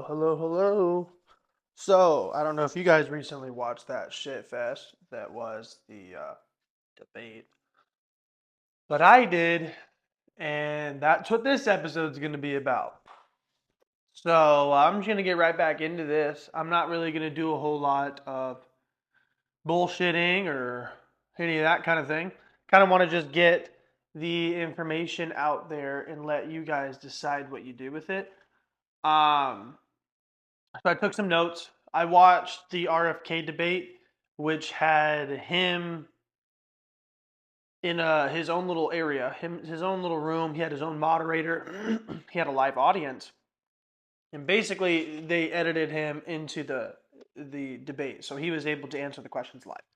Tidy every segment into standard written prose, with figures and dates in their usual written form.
Hello. So, I don't know if you guys recently watched that shit fest that was the debate, but I did, and that's what this episode's going to be about. So, I'm just going to get right back into this. I'm not really going to do a whole lot of bullshitting or any of that kind of thing. Kind of want to just get the information out there and let you guys decide what you do with it. Um, So I took some notes. I watched the RFK debate, which had him in his own little area, his own little room. He had his own moderator. He had a live audience, and basically they edited him into the debate, so he was able to answer the questions live.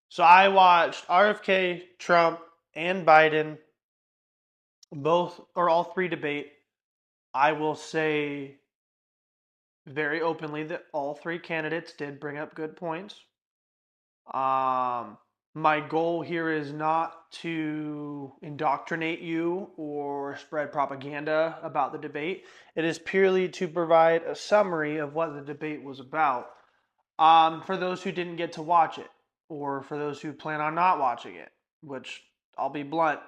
So I watched RFK, Trump, and Biden both or all three debate. I will say very openly that all three candidates did bring up good points. Um, my goal here is not to indoctrinate you or spread propaganda about the debate. It is purely to provide a summary of what the debate was about. For those who didn't get to watch it, or for those who plan on not watching it, which I'll be blunt,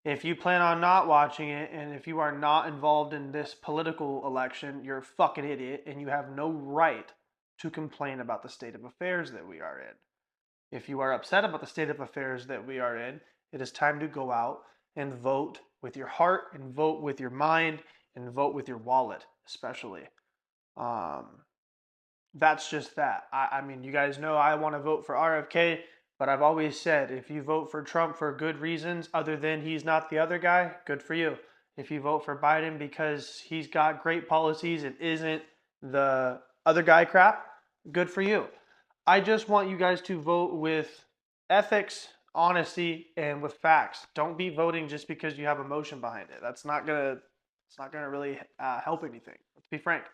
if you plan on not watching it and if you are not involved in this political election, you're a fucking idiot and you have no right to complain about the state of affairs that we are in. If you are upset about the state of affairs that we are in, it is time to go out and vote with your heart and vote with your mind and vote with your wallet, especially. Um, that's just that. I mean, you guys know I want to vote for RFK, but I've always said if you vote for Trump for good reasons, other than he's not the other guy, good for you. If you vote for Biden because he's got great policies and isn't the other guy crap, good for you. I just want you guys to vote with ethics, honesty, and with facts. Don't be voting just because you have emotion behind it. It's not gonna really help anything. Let's be frank.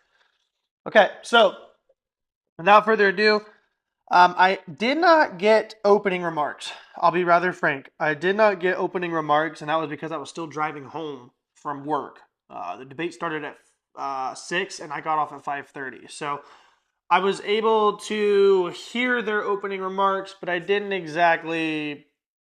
Okay, so without further ado, I did not get opening remarks. I'll be rather frank. I did not get opening remarks, and that was because I was still driving home from work. The debate started at 6, and I got off at 5:30. So I was able to hear their opening remarks, but I didn't exactly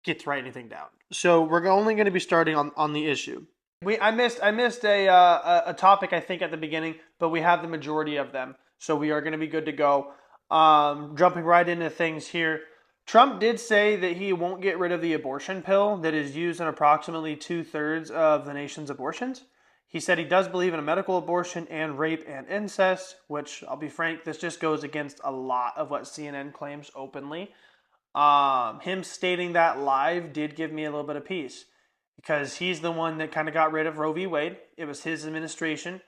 get to write anything down. So we're only going to be starting on the issue. I missed a topic I think at the beginning, but we have the majority of them, so we are going to be good to go. Jumping right into things here, Trump did say that he won't get rid of the abortion pill that is used in approximately 2/3 of the nation's abortions. He said he does believe in a medical abortion and rape and incest, which I'll be frank, this just goes against a lot of what CNN claims openly. Him stating that live did give me a little bit of peace because he's the one that kind of got rid of Roe v. Wade. It was his administration.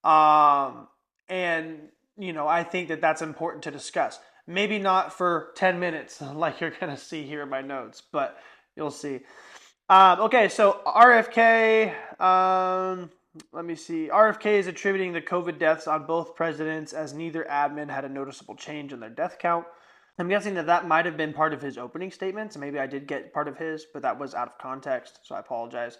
Um, and, I think that that's important to discuss. Maybe not for 10 minutes, like you're going to see here in my notes, but you'll see. Okay, so RFK, let me see. RFK is attributing the COVID deaths on both presidents as neither admin had a noticeable change in their death count. I'm guessing that might have been part of his opening statements. Maybe I did get part of his, but that was out of context, so I apologize.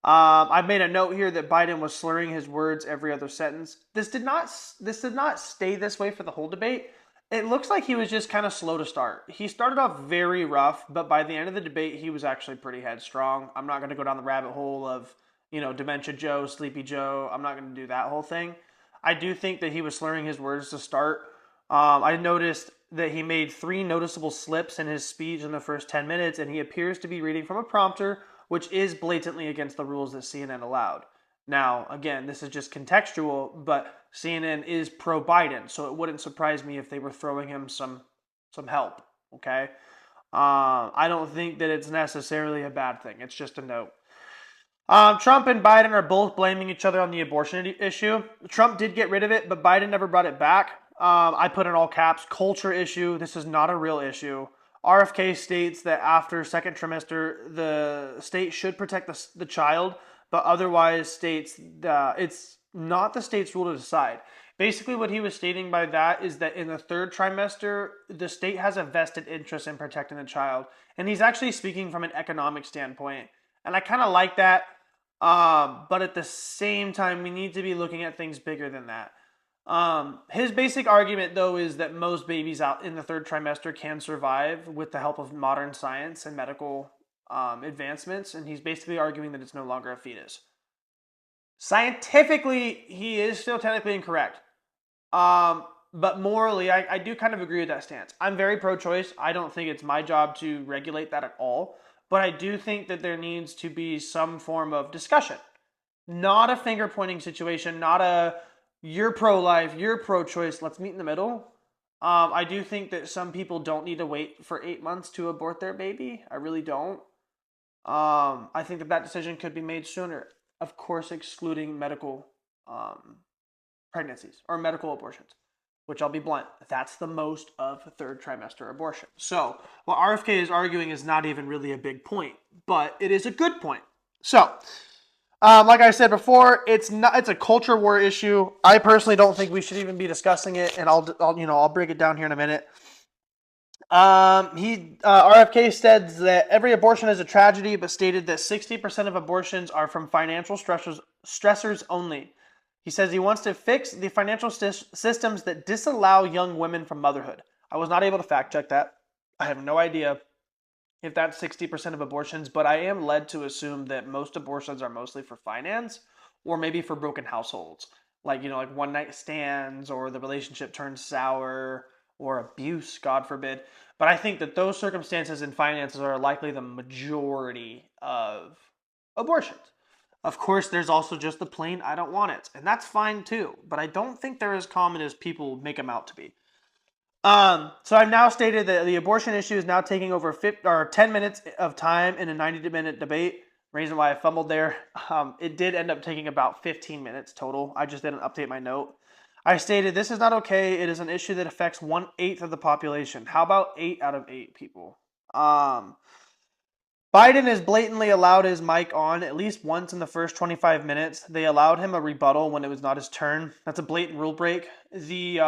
I've made a note here that Biden was slurring his words every other sentence. This did not stay this way for the whole debate. It looks like he was just kind of slow to start. He started off very rough, but by the end of the debate, he was actually pretty headstrong. I'm not going to go down the rabbit hole of, Dementia Joe, Sleepy Joe. I'm not going to do that whole thing. I do think that he was slurring his words to start. I noticed that he made 3 noticeable slips in his speech in the first 10 minutes, and he appears to be reading from a prompter, which is blatantly against the rules that CNN allowed. Now, again, this is just contextual, but CNN is pro Biden, so it wouldn't surprise me if they were throwing him some help. Okay, I don't think that it's necessarily a bad thing. It's just a note. Trump and Biden are both blaming each other on the abortion issue. Trump did get rid of it, but Biden never brought it back. I put in all caps, culture issue. This is not a real issue. RFK states that after second trimester, the state should protect the child, but otherwise states that it's not the state's rule to decide. Basically, what he was stating by that is that in the third trimester, the state has a vested interest in protecting the child. And he's actually speaking from an economic standpoint. And I kind of like that. But at the same time, we need to be looking at things bigger than that. His basic argument, though, is that most babies out in the third trimester can survive with the help of modern science and medical advancements, and he's basically arguing that it's no longer a fetus. Scientifically, he is still technically incorrect. But morally, I do kind of agree with that stance. I'm very pro-choice. I don't think it's my job to regulate that at all. But I do think that there needs to be some form of discussion. Not a finger pointing situation, not a you're pro life, you're pro choice, let's meet in the middle. I do think that some people don't need to wait for 8 months to abort their baby. I really don't. I think that that decision could be made sooner. Of course, excluding medical um, pregnancies or medical abortions, which I'll be blunt, that's the most of third trimester abortion. So, what RFK is arguing is not even really a big point, but it is a good point. So, like I said before, it's a culture war issue. I personally don't think we should even be discussing it, and I'll break it down here in a minute. RFK said that every abortion is a tragedy, but stated that 60% of abortions are from financial stressors only. He says he wants to fix the financial systems that disallow young women from motherhood. I was not able to fact check that. I have no idea if that's 60% of abortions, but I am led to assume that most abortions are mostly for finance or maybe for broken households. Like one night stands or the relationship turns sour or abuse, God forbid. But I think that those circumstances and finances are likely the majority of abortions. Of course, there's also just the plain, I don't want it. And that's fine too. But I don't think they're as common as people make them out to be. So I've now stated that the abortion issue is now taking over 10 minutes of time in a 90-minute debate. Reason why I fumbled there. It did end up taking about 15 minutes total. I just didn't update my note. I stated this is not okay. It is an issue that affects 1/8 of the population. How about 8 out of 8 people? Biden has blatantly allowed his mic on at least once in the first 25 minutes. They allowed him a rebuttal when it was not his turn. That's a blatant rule break. The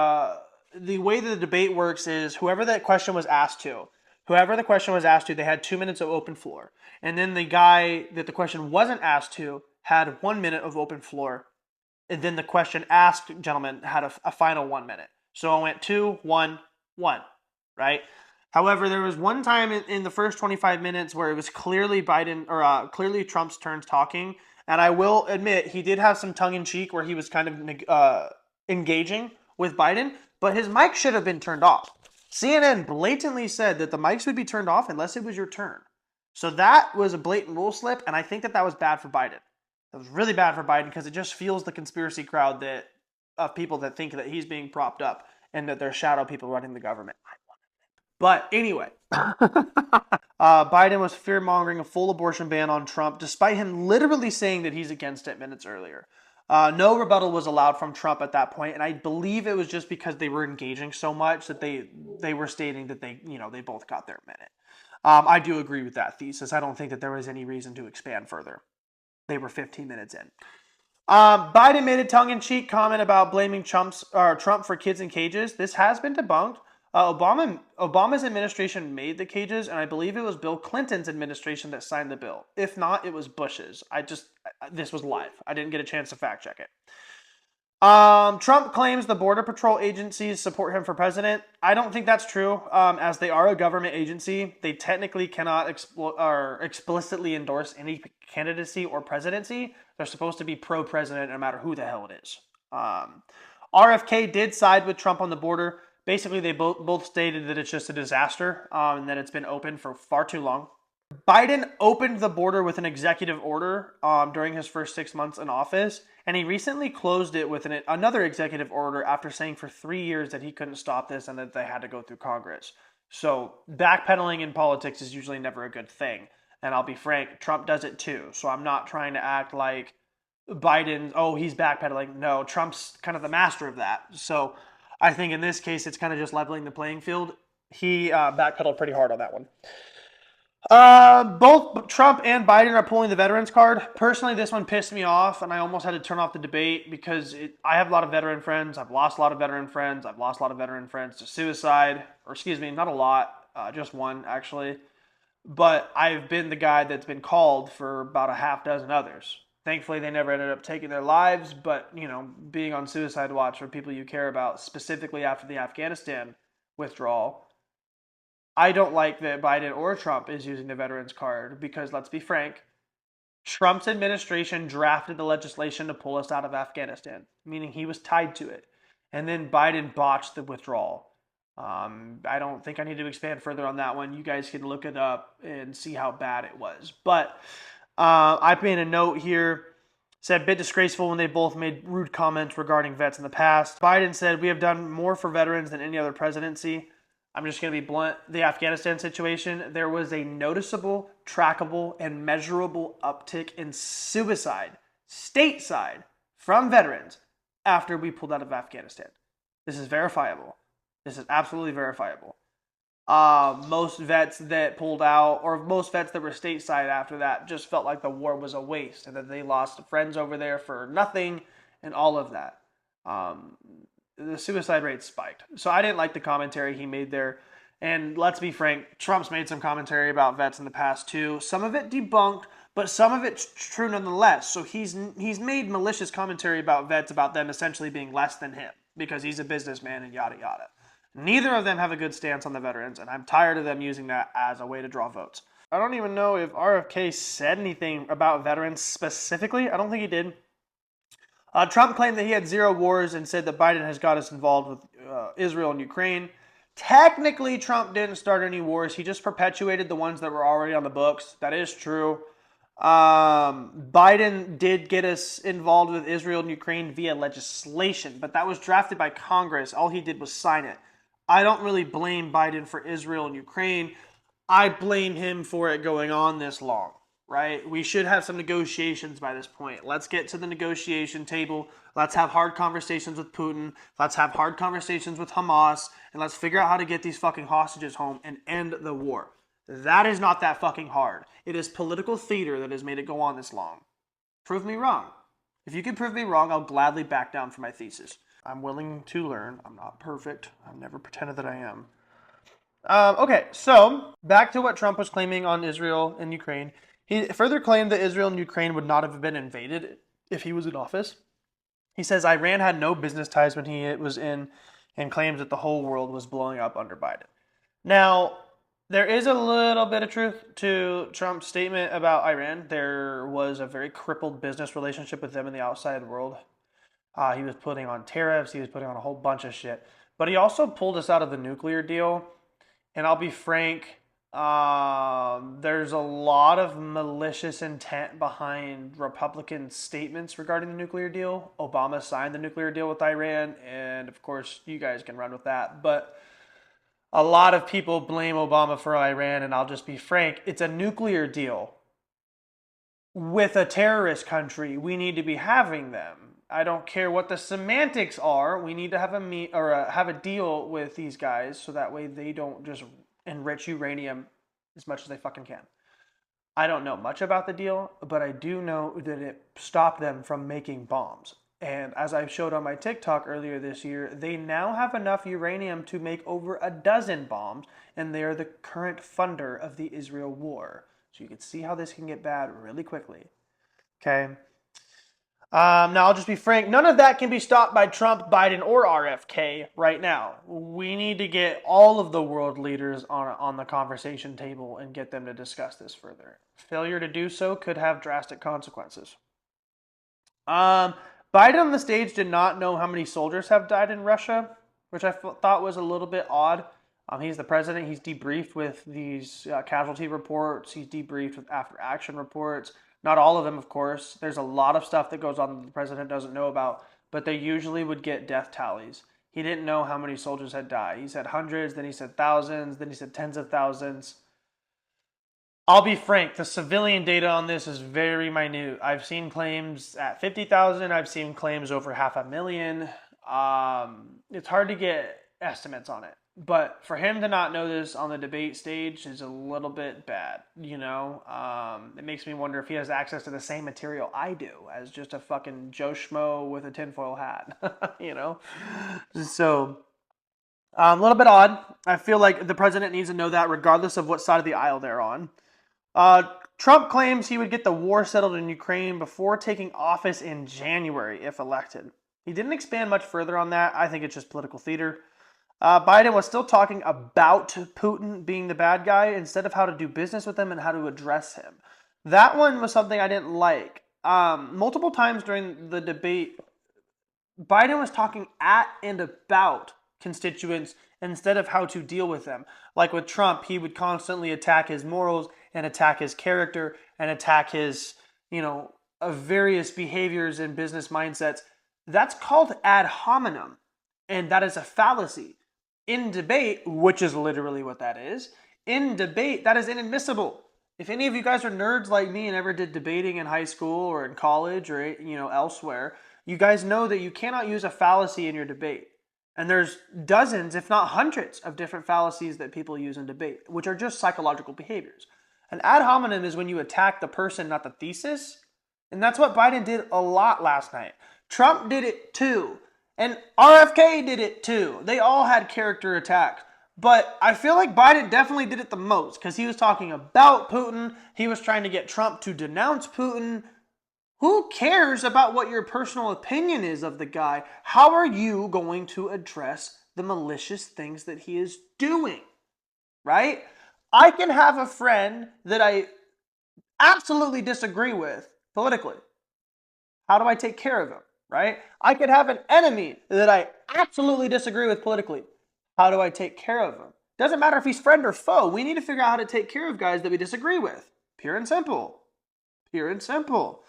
way the debate works is whoever the question was asked to, they had 2 minutes of open floor. And then the guy that the question wasn't asked to had 1 minute of open floor. And then the question asked gentleman had a final 1 minute. So it went 2, 1, 1, right? However, there was one time in the first 25 minutes where it was clearly clearly Trump's turn talking, and I will admit he did have some tongue in cheek where he was kind of engaging with Biden, but his mic should have been turned off. CNN blatantly said that the mics would be turned off unless it was your turn. So that was a blatant rule slip, and I think that that was bad for Biden. That was really bad for Biden because it just fuels the conspiracy crowd of people that think that he's being propped up and that they're shadow people running the government. But anyway, Biden was fear mongering a full abortion ban on Trump, despite him literally saying that he's against it minutes earlier. No rebuttal was allowed from Trump at that point, and I believe it was just because they were engaging so much that they were stating that they both got their minute. I do agree with that thesis. I don't think that there was any reason to expand further. They were 15 minutes in. Biden made a tongue-in-cheek comment about blaming Trump for kids in cages. This has been debunked. Obama's administration made the cages, and I believe it was Bill Clinton's administration that signed the bill. If not, it was Bush's. This was live. I didn't get a chance to fact check it. Trump claims the Border Patrol agencies support him for president. I don't think that's true, as they are a government agency. They technically cannot explicitly endorse any candidacy or presidency. They're supposed to be pro-president no matter who the hell it is. RFK did side with Trump on the border. Basically, they both stated that it's just a disaster and that it's been open for far too long. Biden opened the border with an executive order during his first 6 months in office, and he recently closed it with another executive order after saying for 3 years that he couldn't stop this and that they had to go through Congress. So backpedaling in politics is usually never a good thing. And I'll be frank, Trump does it too. So I'm not trying to act like Biden, oh, he's backpedaling. No, Trump's kind of the master of that. So I think in this case, it's kind of just leveling the playing field. He backpedaled pretty hard on that one. Both Trump and Biden are pulling the veterans card. Personally, this one pissed me off, and I almost had to turn off the debate because I have a lot of veteran friends. I've lost a lot of veteran friends. I've lost a lot of veteran friends to suicide, or excuse me, not a lot, just one actually. But I've been the guy that's been called for about a half dozen others. Thankfully, they never ended up taking their lives, but, being on suicide watch for people you care about, specifically after the Afghanistan withdrawal, I don't like that Biden or Trump is using the veterans card because, let's be frank, Trump's administration drafted the legislation to pull us out of Afghanistan, meaning he was tied to it. And then Biden botched the withdrawal. I don't think I need to expand further on that one. You guys can look it up and see how bad it was. But I made a note here. Said bit disgraceful when they both made rude comments regarding vets in the past. Biden said we have done more for veterans than any other presidency. I'm just going to be blunt. The Afghanistan situation, there was a noticeable, trackable, and measurable uptick in suicide stateside from veterans after we pulled out of Afghanistan. This is verifiable. This is absolutely verifiable. Most vets that pulled out, or most vets that were stateside after that, just felt like the war was a waste and that they lost friends over there for nothing and all of that. The suicide rate spiked. So I didn't like the commentary he made there. And let's be frank, Trump's made some commentary about vets in the past too. Some of it debunked, but some of it's true nonetheless. So he's made malicious commentary about vets, about them essentially being less than him because he's a businessman and yada yada. Neither of them have a good stance on the veterans, and I'm tired of them using that as a way to draw votes. I don't even know if RFK said anything about veterans specifically. I don't think he did. Trump claimed that he had 0 wars and said that Biden has got us involved with Israel and Ukraine. Technically, Trump didn't start any wars. He just perpetuated the ones that were already on the books. That is true. Biden did get us involved with Israel and Ukraine via legislation, but that was drafted by Congress. All he did was sign it. I don't really blame Biden for Israel and Ukraine. I blame him for it going on this long, right? We should have some negotiations by this point. Let's get to the negotiation table. Let's have hard conversations with Putin. Let's have hard conversations with Hamas. And let's figure out how to get these fucking hostages home and end the war. That is not that fucking hard. It is political theater that has made it go on this long. Prove me wrong. If you can prove me wrong, I'll gladly back down from my thesis. I'm willing to learn. I'm not perfect. I've never pretended that I am. Okay, so back to what Trump was claiming on Israel and Ukraine. He further claimed that Israel and Ukraine would not have been invaded if he was in office. He says Iran had no business ties when he was in, and claims that the whole world was blowing up under Biden. Now, there is a little bit of truth to Trump's statement about Iran. There was a very crippled business relationship with them in the outside world. He was putting on tariffs. He was putting on a whole bunch of shit. But he also pulled us out of the nuclear deal. And I'll be frank, there's a lot of malicious intent behind Republican statements regarding the nuclear deal. Obama signed the nuclear deal with Iran, and of course, you guys can run with that. But a lot of people blame Obama for Iran, and I'll just be frank, it's a nuclear deal. With a terrorist country, we need to be having them. I don't care what the semantics are. We need to have have a deal with these guys so that way they don't just enrich uranium as much as they fucking can. I don't know much about the deal, but I do know that it stopped them from making bombs. And as I showed on my TikTok earlier this year, they now have enough uranium to make over a dozen bombs, and they are the current funder of the Israel war. So you can see how this can get bad really quickly. Okay. Now, I'll just be frank, none of that can be stopped by Trump, Biden, or RFK right now. We need to get all of the world leaders on the conversation table and get them to discuss this further. Failure to do so could have drastic consequences. Biden on the stage did not know how many soldiers have died in Russia, which I thought was a little bit odd. He's the president. He's debriefed with these casualty reports. He's debriefed with after action reports. Not all of them, of course. There's a lot of stuff that goes on that the president doesn't know about, but they usually would get death tallies. He didn't know how many soldiers had died. He said hundreds, then he said thousands, then he said tens of thousands. I'll be frank, the civilian data on this is very minute. I've seen claims at 50,000. I've seen claims over 500,000. It's hard to get estimates on it. But for him to not know this on the debate stage is a little bit bad, you know? It makes me wonder if he has access to the same material I do as just a fucking Joe Schmo with a tinfoil hat, you know? So, a little bit odd. I feel like the president needs to know that regardless of what side of the aisle they're on. Trump claims he would get the war settled in Ukraine before taking office in January if elected. He didn't expand much further on that. I think it's just political theater. Biden was still talking about Putin being the bad guy instead of how to do business with him and how to address him. That one was something I didn't like. Multiple times during the debate, Biden was talking at and about constituents instead of how to deal with them. Like with Trump, he would constantly attack his morals and attack his character and attack his, various behaviors and business mindsets. That's called ad hominem, and that is a fallacy. In debate, which is literally what that is, in debate, that is inadmissible. If any of you guys are nerds like me and ever did debating in high school or in college or elsewhere, you guys know that you cannot use a fallacy in your debate. And there's dozens, if not hundreds, of different fallacies that people use in debate, which are just psychological behaviors. An ad hominem is when you attack the person, not the thesis. And that's what Biden did a lot last night. Trump did it too. And RFK did it too. They all had character attacks. But I feel like Biden definitely did it the most because he was talking about Putin. He was trying to get Trump to denounce Putin. Who cares about what your personal opinion is of the guy? How are you going to address the malicious things that he is doing? Right? I can have a friend that I absolutely disagree with politically. How do I take care of him? Right? I could have an enemy that I absolutely disagree with politically. How do I take care of him? Doesn't matter if he's friend or foe. We need to figure out how to take care of guys that we disagree with. Pure and simple. Pure and simple.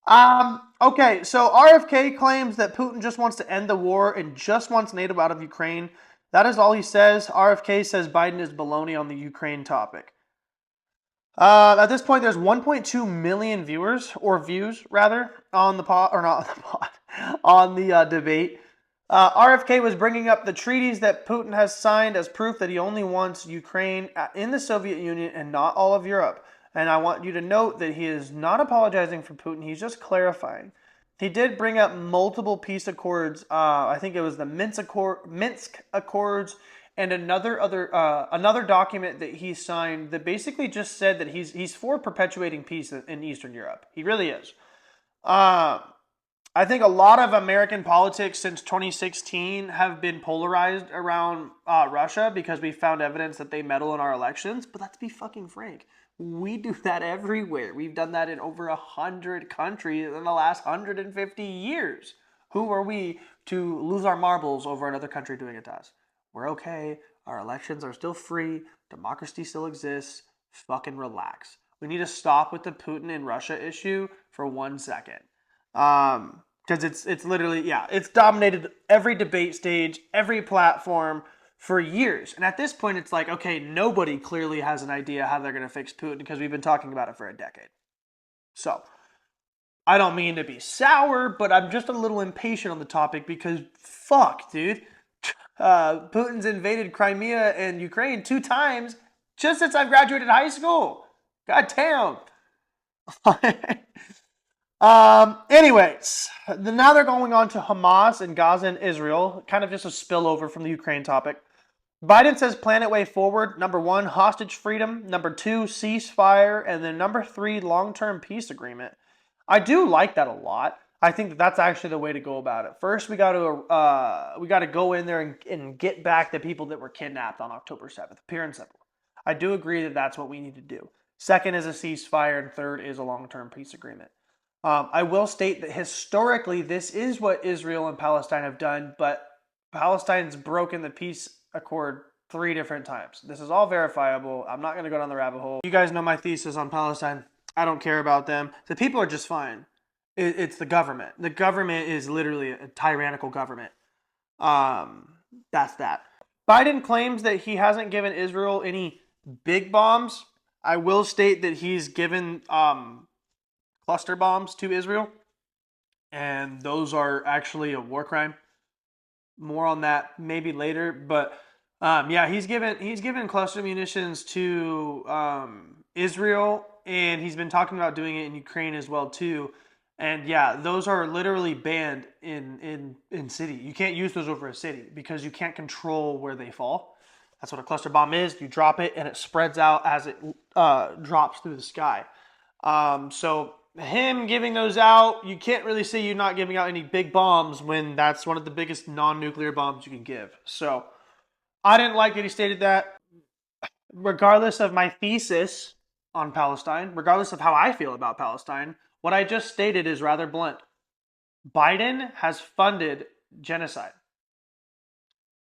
Okay, so RFK claims that Putin just wants to end the war and just wants NATO out of Ukraine. That is all he says. RFK says Biden is baloney on the Ukraine topic. At this point, there's 1.2 million viewers, or views rather, on the pod, or not on the pod, on the debate. RFK was bringing up the treaties that Putin has signed as proof that he only wants Ukraine in the Soviet Union and not all of Europe. And I want you to note that he is not apologizing for Putin. He's just clarifying. He did bring up multiple peace accords. I think it was the Minsk Accords and another document that he signed that basically just said that he's for perpetuating peace in Eastern Europe. He really is. I think a lot of American politics since 2016 have been polarized around Russia because we found evidence that they meddle in our elections. But let's be fucking frank. We do that everywhere. We've done that in over 100 countries in the last 150 years. Who are we to lose our marbles over another country doing it to us? We're okay. Our elections are still free. Democracy still exists. Fucking relax. We need to stop with the Putin and Russia issue for 1 second. Because it's literally, it's dominated every debate stage, every platform for years. And at this point, it's like, okay, nobody clearly has an idea how they're going to fix Putin because we've been talking about it for a decade. So, I don't mean to be sour, but I'm just a little impatient on the topic because fuck, dude. Putin's invaded Crimea and Ukraine 2 times just since I've graduated high school. God damn. Anyways, now they're going on to Hamas and Gaza and Israel, kind of just a spillover from the Ukraine topic. Biden says planet way forward. Number 1, hostage freedom. Number 2, ceasefire. And then number 3, long-term peace agreement. I do like that a lot. I think that's actually the way to go about it. First, we got to go in there and get back the people that were kidnapped on October 7th. Pure and simple. I do agree that that's what we need to do. Second is a ceasefire, and third is a long-term peace agreement. I will state that historically, this is what Israel and Palestine have done, but Palestine's broken the peace accord 3 different times. This is all verifiable. I'm not going to go down the rabbit hole. You guys know my thesis on Palestine. I don't care about them. The people are just fine. It's the government. The government is literally a tyrannical government. That's that. Biden claims that he hasn't given Israel any big bombs. I will state that he's given cluster bombs to Israel, and those are actually a war crime. More on that maybe later, but he's given cluster munitions to Israel, and he's been talking about doing it in Ukraine as well too. And yeah, those are literally banned in city. You can't use those over a city because you can't control where they fall. That's what a cluster bomb is. You drop it and it spreads out as it drops through the sky. So him giving those out, you can't really say you're not giving out any big bombs when that's one of the biggest non-nuclear bombs you can give. So I didn't like that he stated that. Regardless of my thesis on Palestine, regardless of how I feel about Palestine, what I just stated is rather blunt. Biden has funded genocide.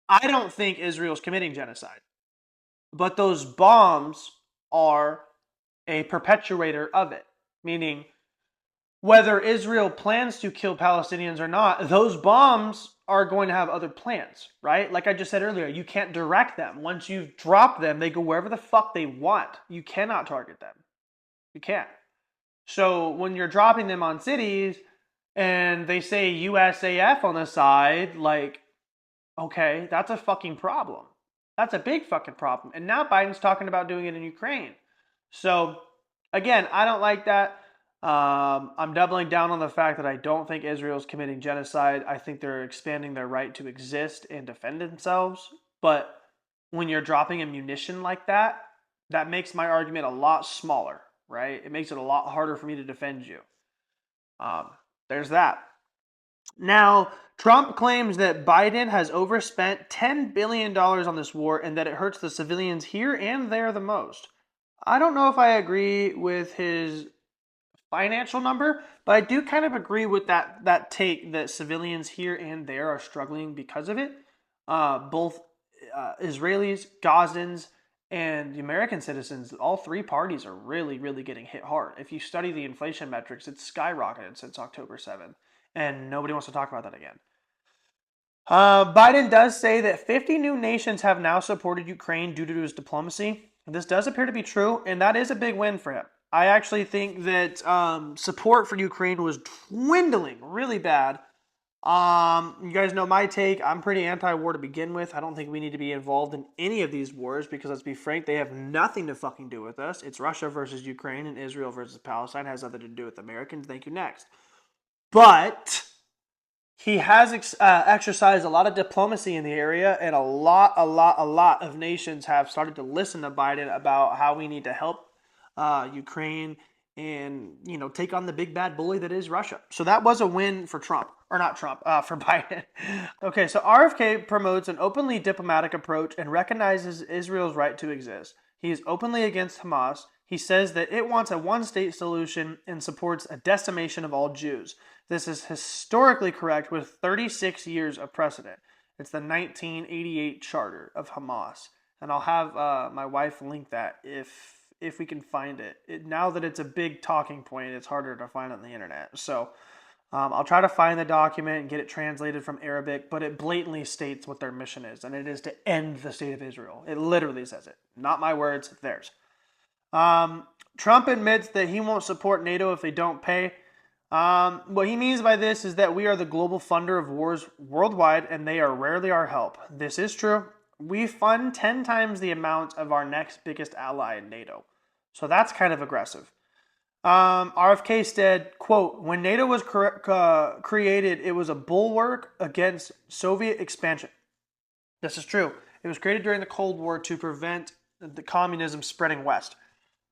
I don't think Israel's committing genocide, but those bombs are a perpetuator of it, meaning whether Israel plans to kill Palestinians or not, those bombs are going to have other plans, right? Like I just said earlier, you can't direct them. Once you've dropped them, they go wherever the fuck they want. You cannot target them. You can't. So when you're dropping them on cities and they say USAF on the side, like, okay, that's a fucking problem. That's a big fucking problem. And now Biden's talking about doing it in Ukraine. So again, I don't like that. I'm doubling down on the fact that I don't think Israel's committing genocide. I think they're expanding their right to exist and defend themselves. But when you're dropping a munition like that, that makes my argument a lot smaller, right? It makes it a lot harder for me to defend you. Um, there's that. Now, Trump claims that Biden has overspent $10 billion on this war and that it hurts the civilians here and there the most. I don't know if I agree with his financial number, but I do kind of agree with that take that civilians here and there are struggling because of it. Both Israelis, Gazans, and the American citizens, all three parties are really, really getting hit hard. If you study the inflation metrics, it's skyrocketed since October 7th, and nobody wants to talk about that again. Biden does say that 50 new nations have now supported Ukraine due to his diplomacy. This does appear to be true, and that is a big win for him. I actually think that support for Ukraine was dwindling really bad. You guys know my take. I'm pretty anti-war to begin with. I don't think we need to be involved in any of these wars because, let's be frank, they have nothing to fucking do with us. It's Russia versus Ukraine and Israel versus Palestine. It has nothing to do with Americans. Thank you, next. But he has exercised a lot of diplomacy in the area, and a lot of nations have started to listen to Biden about how we need to help Ukraine and take on the big bad bully that is Russia. So that was a win for Trump, or not Trump, for Biden. Okay, so RFK promotes an openly diplomatic approach and recognizes Israel's right to exist. He is openly against Hamas. He says that it wants a one-state solution and supports a decimation of all Jews. This is historically correct with 36 years of precedent. It's the 1988 charter of Hamas. And I'll have my wife link that if we can find it. Now that it's a big talking point, it's harder to find on the internet. So I'll try to find the document and get it translated from Arabic, but it blatantly states what their mission is, and it is to end the state of Israel. It literally says it. Not my words, theirs. Trump admits that he won't support NATO if they don't pay. What he means by this is that we are the global funder of wars worldwide, and they are rarely our help. This is true. We fund 10 times the amount of our next biggest ally in NATO. So that's kind of aggressive. RFK said, quote, when NATO was created, it was a bulwark against Soviet expansion. This is true. It was created during the Cold War to prevent the communism spreading west.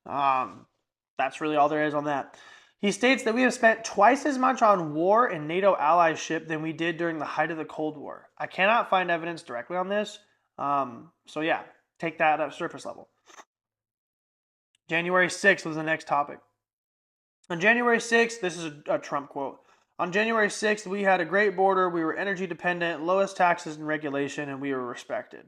That's really all there is on that. He states that we have spent twice as much on war and NATO allyship than we did during the height of the Cold War. I cannot find evidence directly on this. So yeah, take that at surface level. January 6th was the next topic. On January 6th, this is a Trump quote. On January 6th, we had a great border, we were energy dependent, lowest taxes and regulation, and we were respected.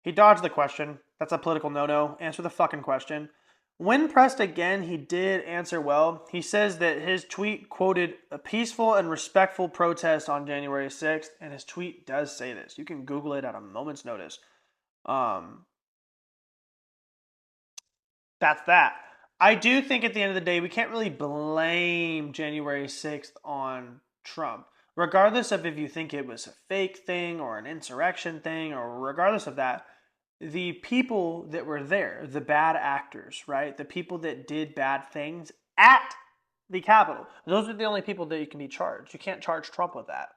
He dodged the question. That's a political no-no. Answer the fucking question. When pressed again, he did answer well. He says that his tweet quoted a peaceful and respectful protest on January 6th, and his tweet does say this. You can Google it at a moment's notice. That's that. I do think at the end of the day, we can't really blame January 6th on Trump. Regardless of if you think it was a fake thing or an insurrection thing, or regardless of that, the people that were there, the bad actors, right? The people that did bad things at the Capitol, those are the only people that you can be charged. You can't charge Trump with that.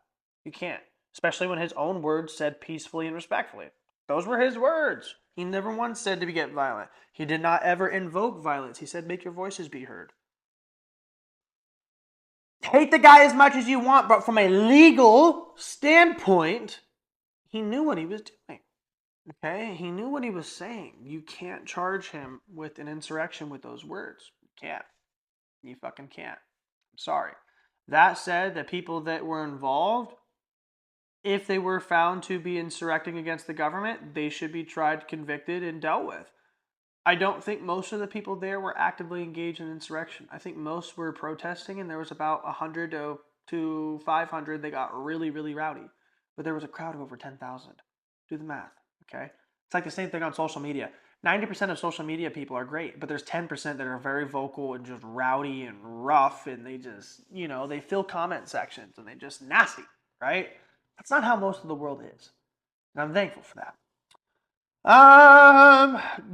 You can't, especially when his own words said peacefully and respectfully. Those were his words. He never once said to get violent. He did not ever invoke violence. He said, make your voices be heard. Hate the guy as much as you want, but from a legal standpoint, he knew what he was doing. Okay? He knew what he was saying. You can't charge him with an insurrection with those words. You can't. You fucking can't. I'm sorry. That said, the people that were involved, if they were found to be insurrecting against the government, they should be tried, convicted, and dealt with. I don't think most of the people there were actively engaged in insurrection. I think most were protesting, and there was about 100 to 500. They got really, really rowdy. But there was a crowd of over 10,000. Do the math, okay? It's like the same thing on social media. 90% of social media people are great, but there's 10% that are very vocal and just rowdy and rough, and they just, they fill comment sections, and they just nasty, right? That's not how most of the world is. And I'm thankful for that.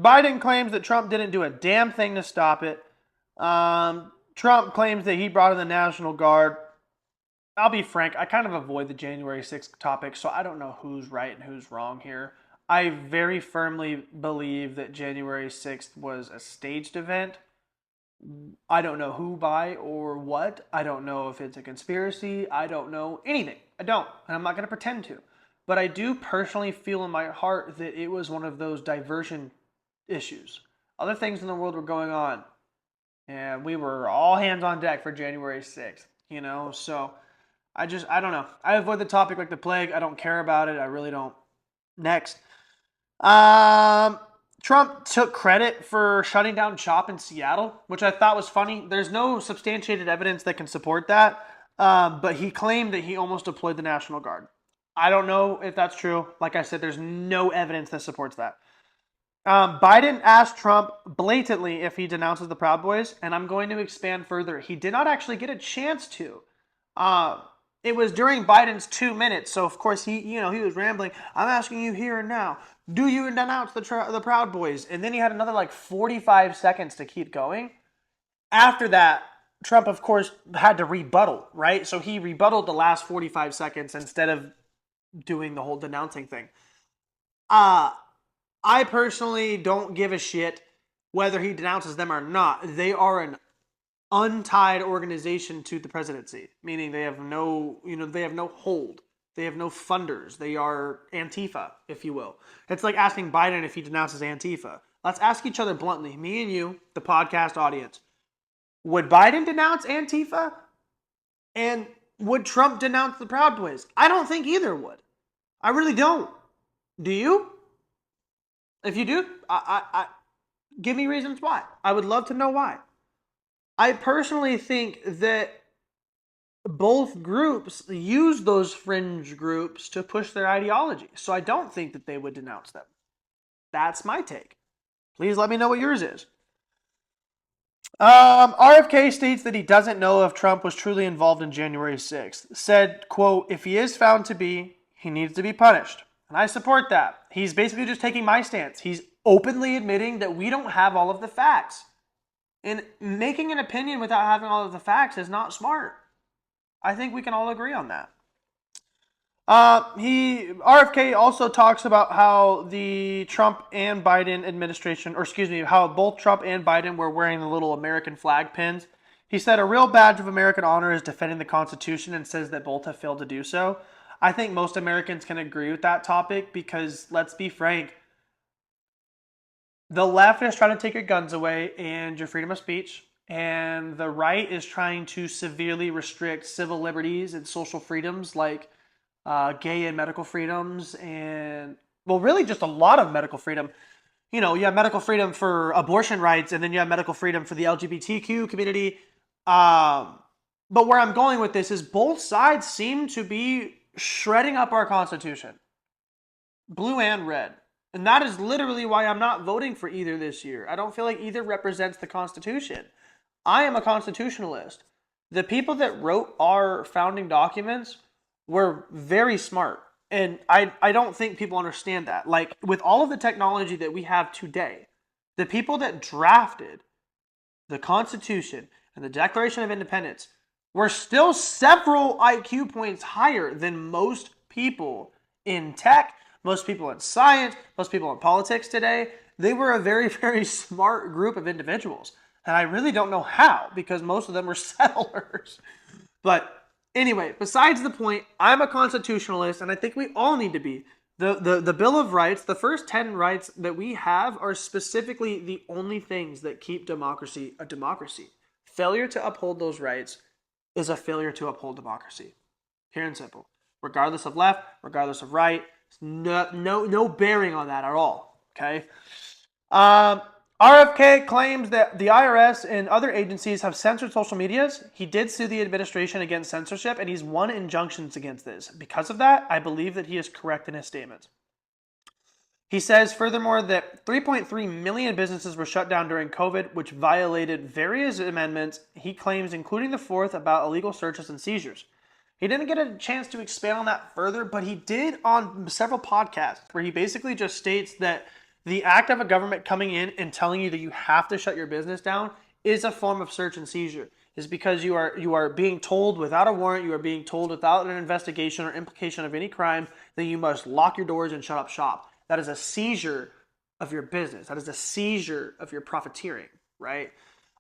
Biden claims that Trump didn't do a damn thing to stop it. Trump claims that he brought in the National Guard. I'll be frank, I kind of avoid the January 6th topic, so I don't know who's right and who's wrong here. I very firmly believe that January 6th was a staged event. I don't know who by or what. I don't know if it's a conspiracy. I don't know anything. I don't, and I'm not going to pretend to. But I do personally feel in my heart that it was one of those diversion issues. Other things in the world were going on, and we were all hands on deck for January 6th, So I don't know. I avoid the topic like the plague. I don't care about it. I really don't. Next. Trump took credit for shutting down CHOP in Seattle, which I thought was funny. There's no substantiated evidence that can support that, but he claimed that he almost deployed the National Guard. I don't know if that's true. Like I said, there's no evidence that supports that. Biden asked Trump blatantly if he denounces the Proud Boys, and I'm going to expand further. He did not actually get a chance to. It was during Biden's 2 minutes, so of course he was rambling. I'm asking you here and now, do you denounce the Proud Boys? And then he had another 45 seconds to keep going. After that, Trump, of course, had to rebuttal, right? So he rebutted the last 45 seconds instead of doing the whole denouncing thing. I personally don't give a shit whether he denounces them or not. They are an untied organization to the presidency, meaning they have no hold. They have no funders. They are Antifa, if you will. It's like asking Biden if he denounces Antifa. Let's ask each other bluntly, me and you, the podcast audience. Would Biden denounce Antifa? And would Trump denounce the Proud Boys? I don't think either would. I really don't. Do you? If you do, I give me reasons why. I would love to know why. I personally think that both groups use those fringe groups to push their ideology. So I don't think that they would denounce them. That's my take. Please let me know what yours is. RFK states that he doesn't know if Trump was truly involved in January 6th. Said, quote, if he is found to be, he needs to be punished. And I support that. He's basically just taking my stance. He's openly admitting that we don't have all of the facts. And making an opinion without having all of the facts is not smart. I think we can all agree on that. RFK also talks about how the Trump and Biden administration, how both Trump and Biden were wearing the little American flag pins. He said a real badge of American honor is defending the Constitution, and says that both have failed to do so. I think most Americans can agree with that topic because, let's be frank, the left is trying to take your guns away and your freedom of speech, and the right is trying to severely restrict civil liberties and social freedoms like gay and medical freedoms, and, well, really just a lot of medical freedom. You have medical freedom for abortion rights, and then you have medical freedom for the LGBTQ community. But where I'm going with this is both sides seem to be shredding up our Constitution, blue and red. And that is literally why I'm not voting for either this year. I don't feel like either represents the Constitution. I am a constitutionalist. The people that wrote our founding documents were very smart. And I don't think people understand that. Like, with all of the technology that we have today, the people that drafted the Constitution and the Declaration of Independence were still several IQ points higher than most people in tech, most people in science, most people in politics today, they were a very, very smart group of individuals. And I really don't know how, because most of them were settlers. But anyway, besides the point, I'm a constitutionalist, and I think we all need to be. The Bill of Rights, the first 10 rights that we have are specifically the only things that keep democracy a democracy. Failure to uphold those rights is a failure to uphold democracy. Pure and simple. Regardless of left, regardless of right, no bearing on that at all. Okay? RFK claims that the IRS and other agencies have censored social medias. He did sue the administration against censorship, and he's won injunctions against this. Because of that, I believe that he is correct in his statements. He says, furthermore, that 3.3 million businesses were shut down during COVID, which violated various amendments, he claims, including the fourth about illegal searches and seizures. He didn't get a chance to expand on that further, but he did on several podcasts where he basically just states that the act of a government coming in and telling you that you have to shut your business down is a form of search and seizure. Is because you are being told without a warrant, you are being told without an investigation or implication of any crime that you must lock your doors and shut up shop. That is a seizure of your business. That is a seizure of your profiteering, right?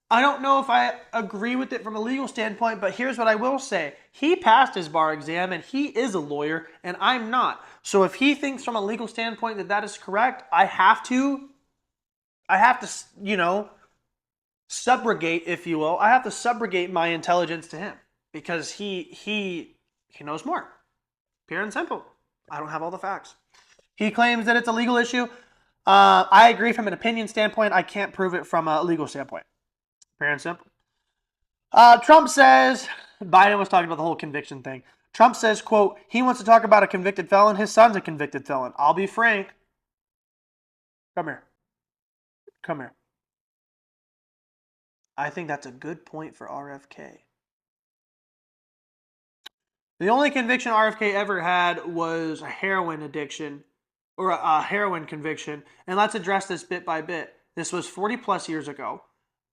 I don't know if I agree with it from a legal standpoint, but here's what I will say. He passed his bar exam and he is a lawyer and I'm not. So if he thinks from a legal standpoint that that is correct, I have to, subrogate, if you will. I have to subrogate my intelligence to him because he knows more. Pure and simple. I don't have all the facts. He claims that it's a legal issue. I agree from an opinion standpoint. I can't prove it from a legal standpoint. Pure and simple. Trump says, Biden was talking about the whole conviction thing. Trump says, quote, he wants to talk about a convicted felon. His son's a convicted felon. I'll be frank. Come here. Come here. I think that's a good point for RFK. The only conviction RFK ever had was a heroin addiction or a heroin conviction. And let's address this bit by bit. This was 40 plus years ago.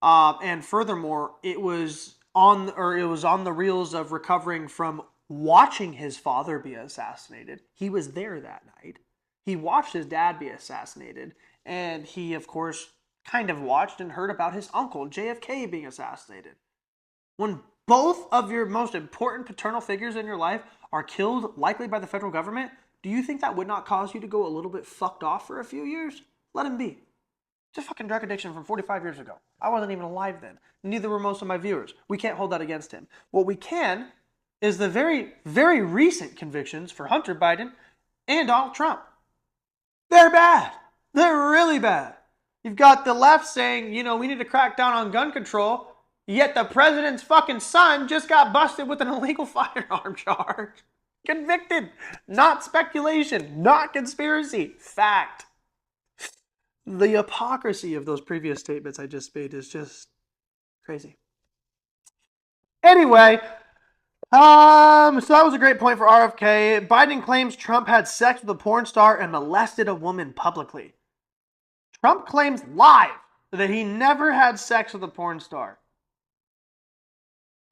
And furthermore, it was on the reels of recovering from watching his father be assassinated. He was there that night. He watched his dad be assassinated. And he, of course, kind of watched and heard about his uncle, JFK, being assassinated. When both of your most important paternal figures in your life are killed, likely by the federal government, do you think that would not cause you to go a little bit fucked off for a few years? Let him be. It's a fucking drug addiction from 45 years ago. I wasn't even alive then. Neither were most of my viewers. We can't hold that against him. What we can is the very, very recent convictions for Hunter Biden and Donald Trump. They're bad. They're really bad. You've got the left saying, we need to crack down on gun control, yet the president's fucking son just got busted with an illegal firearm charge. Convicted. Not speculation. Not conspiracy. Fact. The hypocrisy of those previous statements I just made is just crazy. Anyway, so that was a great point for RFK. Biden claims Trump had sex with a porn star and molested a woman publicly. Trump claims live that he never had sex with a porn star.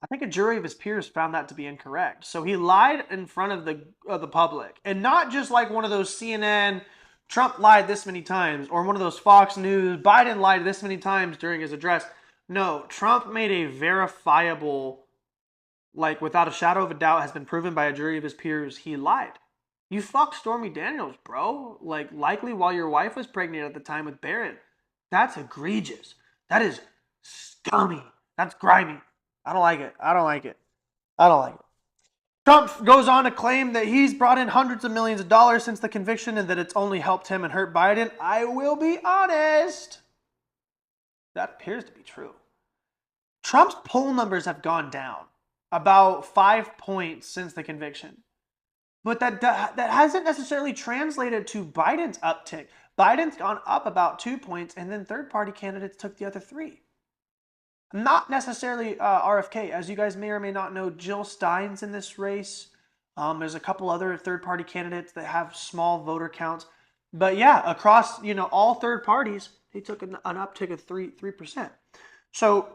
I think a jury of his peers found that to be incorrect. So he lied in front of the public. And not just like one of those CNN, Trump lied this many times, or one of those Fox News, Biden lied this many times during his address. No, Trump made a verifiable, without a shadow of a doubt, has been proven by a jury of his peers, he lied. You fucked Stormy Daniels, bro. Likely while your wife was pregnant at the time with Barrett. That's egregious. That is scummy. That's grimy. I don't like it. Trump goes on to claim that he's brought in hundreds of millions of dollars since the conviction and that it's only helped him and hurt Biden. I will be honest. That appears to be true. Trump's poll numbers have gone down about 5 points since the conviction. But that hasn't necessarily translated to Biden's uptick. Biden's gone up about 2 points, and then third-party candidates took the other 3. Not necessarily RFK. As you guys may or may not know, Jill Stein's in this race. There's a couple other third-party candidates that have small voter counts. But yeah, across all third parties, they took an uptick of 3%. So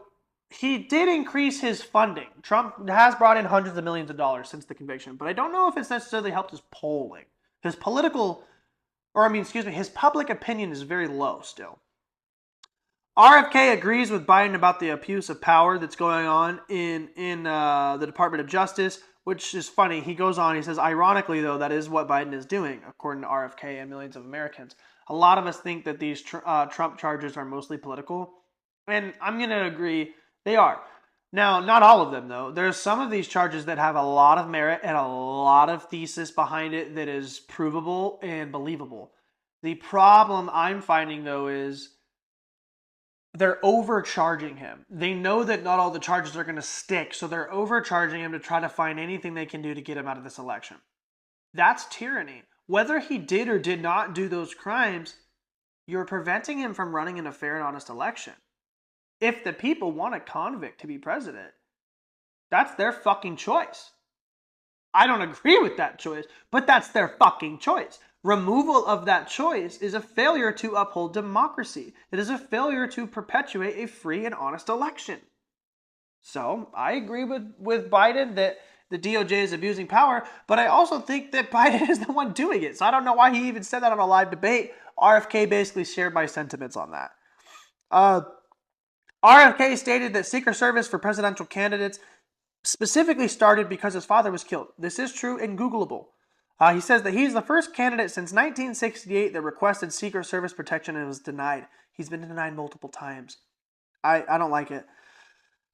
he did increase his funding. Trump has brought in hundreds of millions of dollars since the conviction, but I don't know if it's necessarily helped his polling. His political or I mean, excuse me, his public opinion is very low still. RFK agrees with Biden about the abuse of power that's going on in the Department of Justice, which is funny. He goes on, he says, ironically, though, that is what Biden is doing, according to RFK and millions of Americans. A lot of us think that these Trump charges are mostly political, and I'm going to agree they are. Now, not all of them, though. There's some of these charges that have a lot of merit and a lot of thesis behind it that is provable and believable. The problem I'm finding, though, is they're overcharging him. They know that not all the charges are going to stick, so they're overcharging him to try to find anything they can do to get him out of this election. That's tyranny. Whether he did or did not do those crimes, you're preventing him from running in a fair and honest election. If the people want a convict to be president, that's their fucking choice. I don't agree with that choice, but that's their fucking choice. Removal of that choice is a failure to uphold democracy. It is a failure to perpetuate a free and honest election. So I agree with Biden that the DOJ is abusing power, but I also think that Biden is the one doing it. So I don't know why he even said that on a live debate. RFK basically shared my sentiments on that. RFK stated that Secret Service for presidential candidates specifically started because his father was killed. This is true and Googleable. He says that he's the first candidate since 1968 that requested Secret Service protection and was denied. He's been denied multiple times. I don't like it.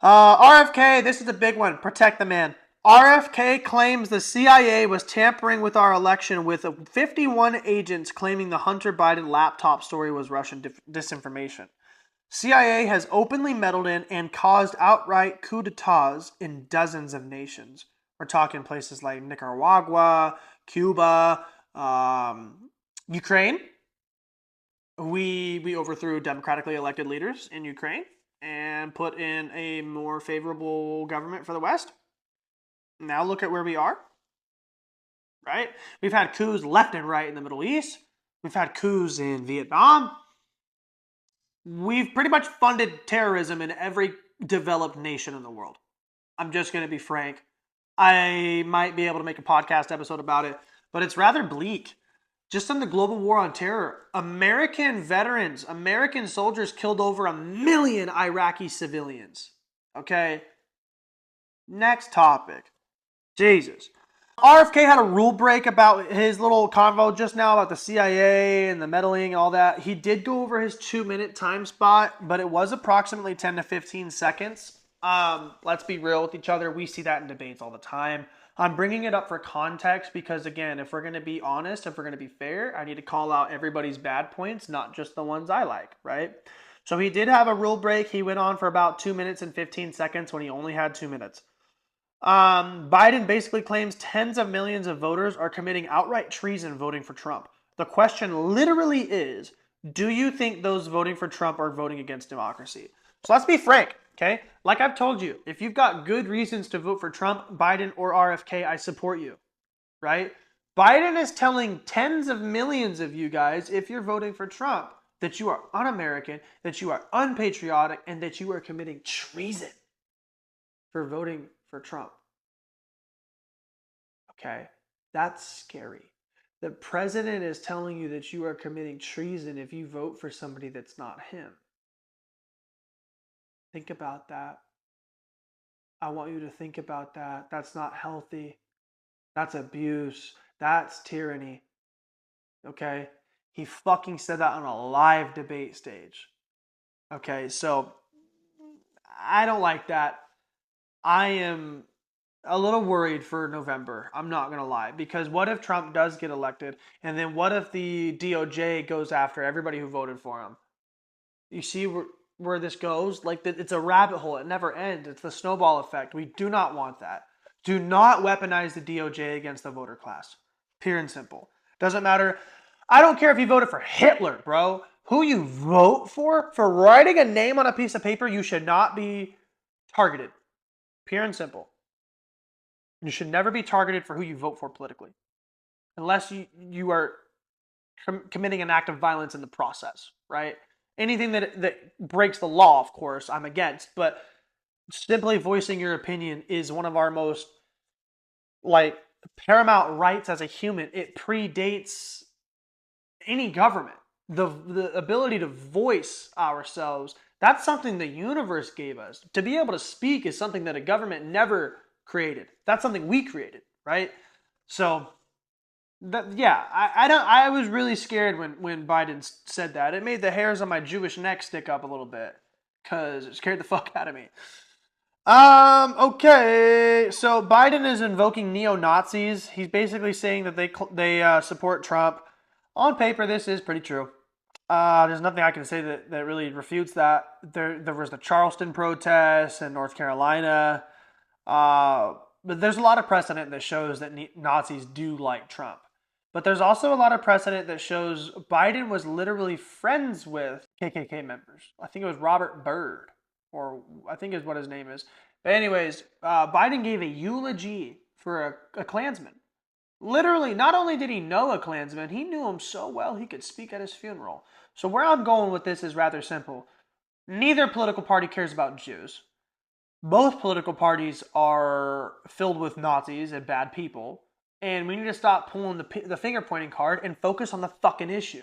RFK, this is a big one. Protect the man. RFK claims the CIA was tampering with our election with 51 agents claiming the Hunter Biden laptop story was Russian disinformation. CIA has openly meddled in and caused outright coups d'etats in dozens of nations. We're talking places like Nicaragua, Cuba, Ukraine. We overthrew democratically elected leaders in Ukraine and put in a more favorable government for the West. Now look at where we are, right? We've had coups left and right in the Middle East. We've had coups in Vietnam. We've pretty much funded terrorism in every developed nation in the world. I'm just going to be frank. I might be able to make a podcast episode about it, but it's rather bleak. Just in the global war on terror, American veterans, American soldiers killed over 1 million Iraqi civilians. Okay? Next topic. Jesus. RFK had a rule break about his little convo just now about the CIA and the meddling and all that. He did go over his 2-minute time spot, but it was approximately 10 to 15 seconds. Let's be real with each other. We see that in debates all the time. I'm bringing it up for context because, again, if we're going to be honest, if we're going to be fair, I need to call out everybody's bad points, not just the ones I like, right? So he did have a rule break. He went on for about 2 minutes and 15 seconds when he only had 2 minutes. Biden basically claims tens of millions of voters are committing outright treason voting for Trump. The question literally is, do you think those voting for Trump are voting against democracy? So let's be frank, okay? Like I've told you, if you've got good reasons to vote for Trump, Biden, or RFK, I support you, right? Biden is telling tens of millions of you guys, if you're voting for Trump, that you are un-American, that you are unpatriotic, and that you are committing treason for voting for Trump. Okay, that's scary. The president is telling you that you are committing treason if you vote for somebody that's not him. Think about that. I want you to think about that. That's not healthy. That's abuse. That's tyranny. Okay? He fucking said that on a live debate stage. Okay, so I don't like that. I am a little worried for November. I'm not going to lie. Because what if Trump does get elected? And then what if the DOJ goes after everybody who voted for him? You see where this goes? Like, it's a rabbit hole. It never ends. It's the snowball effect. We do not want that. Do not weaponize the DOJ against the voter class. Pure and simple. Doesn't matter. I don't care if you voted for Hitler, bro. Who you vote for writing a name on a piece of paper, you should not be targeted. Pure and simple. You should never be targeted for who you vote for politically. Unless you are committing an act of violence in the process, right? Anything that breaks the law, of course, I'm against. But simply voicing your opinion is one of our most, paramount rights as a human. It predates any government. The ability to voice ourselves, that's something the universe gave us. To be able to speak is something that a government never created. That's something we created, right? So yeah, I was really scared when Biden said that. It made the hairs on my Jewish neck stick up a little bit because it scared the fuck out of me. Okay. So Biden is invoking neo-Nazis. He's basically saying that they support Trump. On paper, this is pretty true. There's nothing I can say that really refutes that. There was the Charleston protests in North Carolina. But there's a lot of precedent that shows that Nazis do like Trump. But there's also a lot of precedent that shows Biden was literally friends with KKK members. I think it was Robert Byrd, or I think is what his name is. But anyways, Biden gave a eulogy for a Klansman. Literally, not only did he know a Klansman, he knew him so well he could speak at his funeral. So where I'm going with this is rather simple. Neither political party cares about Jews. Both political parties are filled with Nazis and bad people, and we need to stop pulling the finger pointing card and focus on the fucking issue.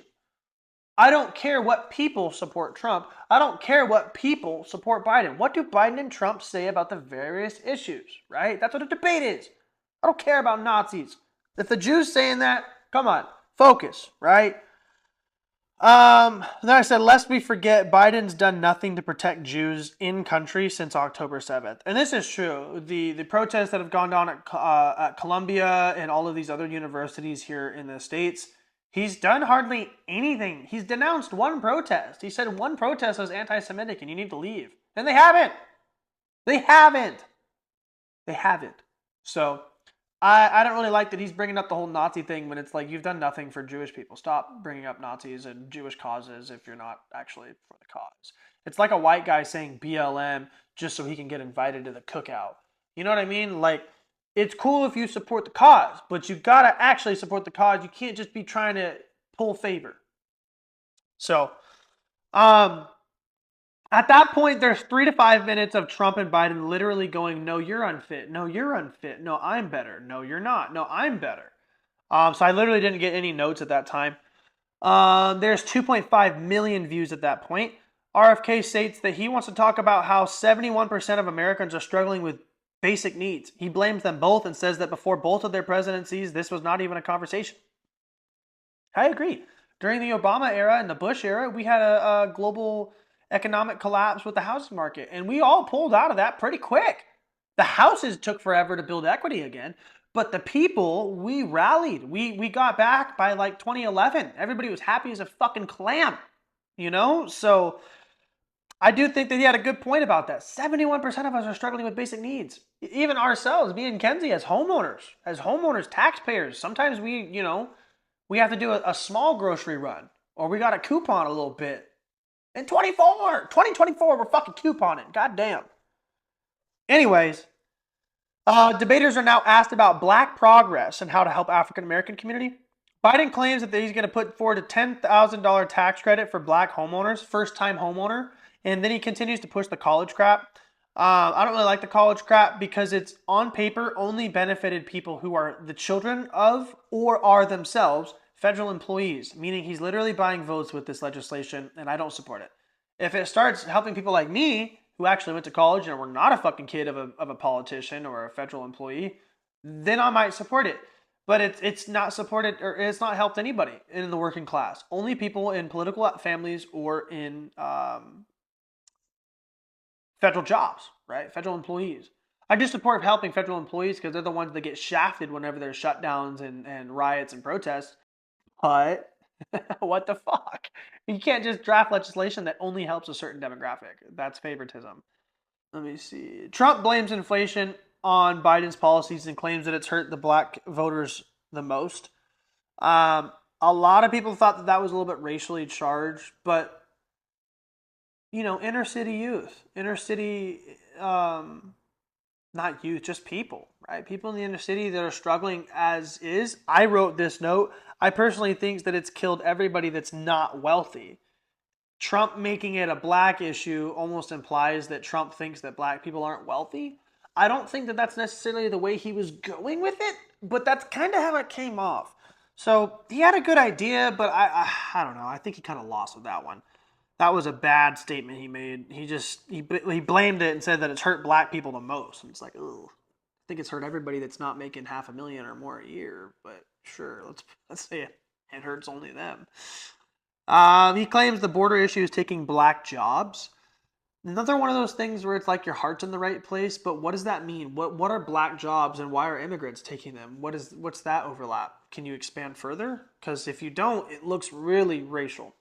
I don't care what people support Trump. I don't care what people support Biden. What do Biden and Trump say about the various issues, right? That's what a debate is. I don't care about Nazis. If the Jews saying that, come on, focus, right? Then I said, lest we forget, Biden's done nothing to protect Jews in country since October 7th. And this is true. The protests that have gone down at Columbia and all of these other universities here in the States, he's done hardly anything. He's denounced one protest. He said one protest was anti-Semitic and you need to leave. And they haven't. They haven't. They haven't. So I don't really like that he's bringing up the whole Nazi thing when it's like, you've done nothing for Jewish people. Stop bringing up Nazis and Jewish causes if you're not actually for the cause. It's like a white guy saying BLM just so he can get invited to the cookout. You know what I mean? Like, it's cool if you support the cause, but you gotta actually support the cause. You can't just be trying to pull favor. So, at that point, there's 3 to 5 minutes of Trump and Biden literally going, no, you're unfit. No, you're unfit. No, I'm better. No, you're not. No, I'm better. So I literally didn't get any notes at that time. There's 2.5 million views at that point. RFK states that he wants to talk about how 71% of Americans are struggling with basic needs. He blames them both and says that before both of their presidencies, this was not even a conversation. I agree. During the Obama era and the Bush era, we had a global economic collapse with the housing market, and we all pulled out of that pretty quick. The houses took forever to build equity again, but the people, we rallied. We got back by like 2011. Everybody was happy as a fucking clam, you know? So I do think that he had a good point about that. 71% of us are struggling with basic needs. Even ourselves, me and Kenzie, as homeowners, taxpayers, sometimes we have to do a small grocery run, or we got a coupon a little bit. In 2024, we're fucking couponing. God damn. Anyways, debaters are now asked about black progress and how to help African American community. Biden claims that he's going to put forward a $10,000 tax credit for black homeowners, first-time homeowner, and then he continues to push the college crap. I don't really like the college crap because it's on paper only benefited people who are the children of or are themselves federal employees, meaning he's literally buying votes with this legislation, and I don't support it. If it starts helping people like me, who actually went to college and were not a fucking kid of a politician or a federal employee, then I might support it. But it's not supported, or it's not helped anybody in the working class. Only people in political families or in federal jobs, right? Federal employees. I do support helping federal employees because they're the ones that get shafted whenever there's shutdowns and riots and protests. But what the fuck? You can't just draft legislation that only helps a certain demographic. That's favoritism. Let me see. Trump blames inflation on Biden's policies and claims that it's hurt the black voters the most. A lot of people thought that was a little bit racially charged, but inner city, not youth, just people, right? People in the inner city that are struggling as is. I wrote this note. I personally think that it's killed everybody that's not wealthy. Trump making it a black issue almost implies that Trump thinks that black people aren't wealthy. I don't think that that's necessarily the way he was going with it, but that's kind of how it came off. So he had a good idea, but I don't know. I think he kind of lost with that one. That was a bad statement he made. He blamed it and said that it's hurt black people the most. And it's like, oh, I think it's hurt everybody that's not making $500,000 or more a year. But sure, let's say it hurts only them. He claims the border issue is taking black jobs. Another one of those things where it's like your heart's in the right place, but what does that mean? What are black jobs and why are immigrants taking them? What's that overlap? Can you expand further? Because if you don't, it looks really racial.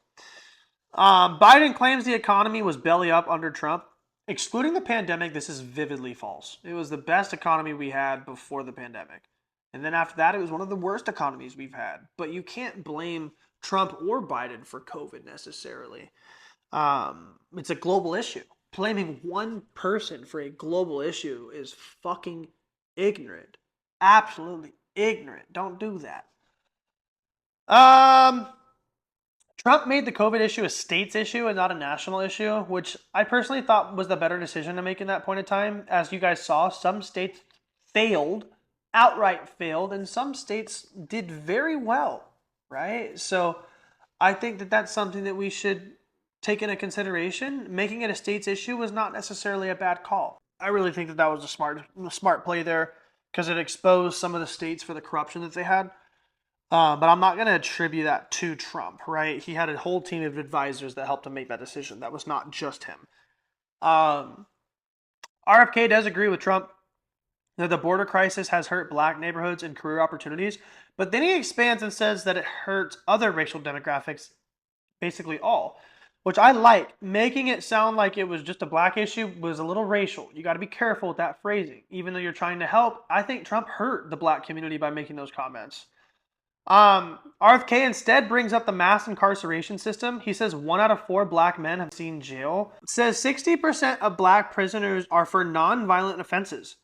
Biden claims the economy was belly up under Trump. Excluding the pandemic, this is vividly false. It was the best economy we had before the pandemic. And then after that, it was one of the worst economies we've had. But you can't blame Trump or Biden for COVID necessarily. It's a global issue. Blaming one person for a global issue is fucking ignorant. Absolutely ignorant. Don't do that. Trump made the COVID issue a state's issue and not a national issue, which I personally thought was the better decision to make in that point in time. As you guys saw, some states failed, outright failed, and some states did very well, right? So I think that that's something that we should take into consideration. Making it a state's issue was not necessarily a bad call. I really think that that was a smart play there because it exposed some of the states for the corruption that they had. But I'm not going to attribute that to Trump, right? He had a whole team of advisors that helped him make that decision. That was not just him. RFK does agree with Trump that the border crisis has hurt black neighborhoods and career opportunities, but then he expands and says that it hurts other racial demographics, basically all, which I like. Making it sound like it was just a black issue was a little racial. You got to be careful with that phrasing. Even though you're trying to help, I think Trump hurt the black community by making those comments. RFK instead brings up the mass incarceration system. He says 1 out of 4 black men have seen jail. It says 60% of black prisoners are for non-violent offenses.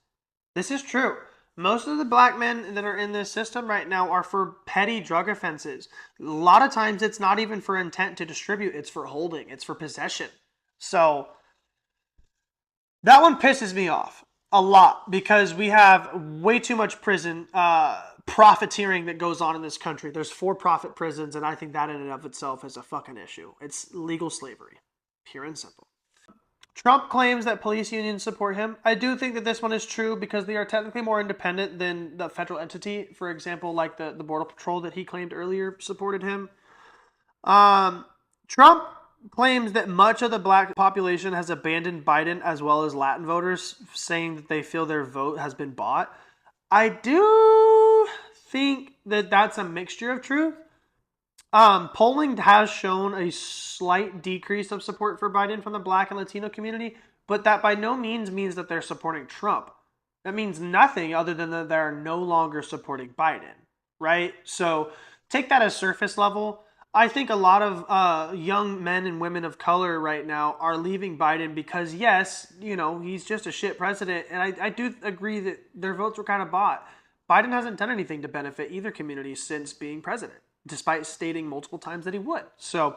This is true. Most of the black men that are in this system right now are for petty drug offenses. A lot of times it's not even for intent to distribute, it's for holding, it's for possession. So that one pisses me off a lot because we have way too much prison profiteering that goes on in this country. There's for-profit prisons, and I think that in and of itself is a fucking issue. It's legal slavery, pure and simple. Trump claims that police unions support him. I do think that this one is true because they are technically more independent than the federal entity. For example, like the Border Patrol that he claimed earlier supported him. Trump claims that much of the black population has abandoned Biden as well as Latin voters, saying that they feel their vote has been bought. I do think that that's a mixture of truth. Polling has shown a slight decrease of support for Biden from the black and Latino community, but that by no means that they're supporting Trump. That means nothing other than that they're no longer supporting Biden, right? So take that as surface level. I think a lot of young men and women of color right now are leaving Biden because, yes, you know, he's just a shit president. And I do agree that their votes were kind of bought. Biden hasn't done anything to benefit either community since being president, despite stating multiple times that he would. So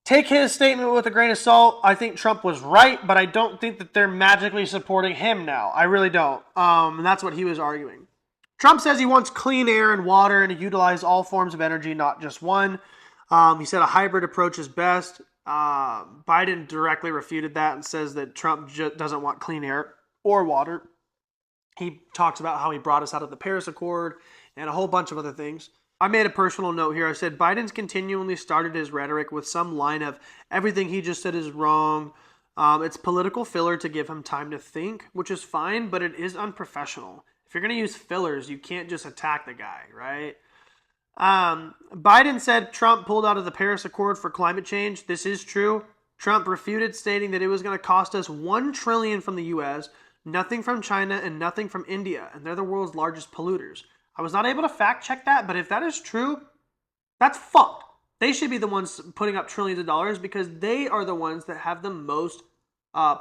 take his statement with a grain of salt. I think Trump was right, but I don't think that they're magically supporting him now. I really don't. And that's what he was arguing. Trump says he wants clean air and water and to utilize all forms of energy, not just one. He said a hybrid approach is best. Biden directly refuted that and says that Trump doesn't want clean air or water. He talks about how he brought us out of the Paris Accord and a whole bunch of other things. I made a personal note here. I said Biden's continually started his rhetoric with some line of everything he just said is wrong. It's political filler to give him time to think, which is fine, but it is unprofessional. If you're going to use fillers, you can't just attack the guy, right? Biden said Trump pulled out of the Paris Accord for climate change. This is true. Trump refuted, stating that it was going to cost us $1 trillion from the U.S., nothing from China, and nothing from India, and they're the world's largest polluters. I was not able to fact check that, but if that is true, that's fucked. They should be the ones putting up trillions of dollars because they are the ones that have the most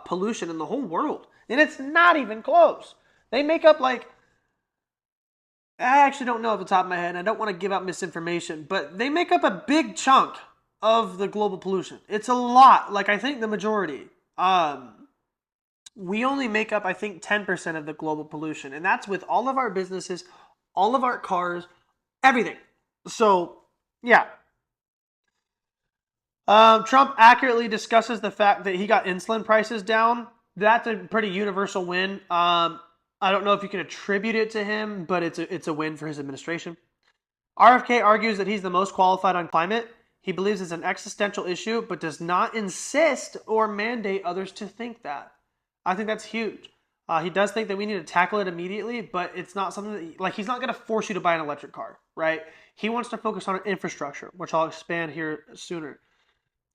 pollution in the whole world. And it's not even close. They make up like, I actually don't know off the top of my head. I don't want to give out misinformation, but they make up a big chunk of the global pollution. It's a lot. Like, I think the majority. We only make up, I think, 10% of the global pollution. And that's with all of our businesses, all of our cars, everything. So, yeah. Trump accurately discusses the fact that he got insulin prices down. That's a pretty universal win. I don't know if you can attribute it to him, but it's a win for his administration. RFK argues that he's the most qualified on climate. He believes it's an existential issue, but does not insist or mandate others to think that. I think that's huge. He does think that we need to tackle it immediately, but it's not something that, like, he's not going to force you to buy an electric car, right? He wants to focus on infrastructure, which I'll expand here sooner.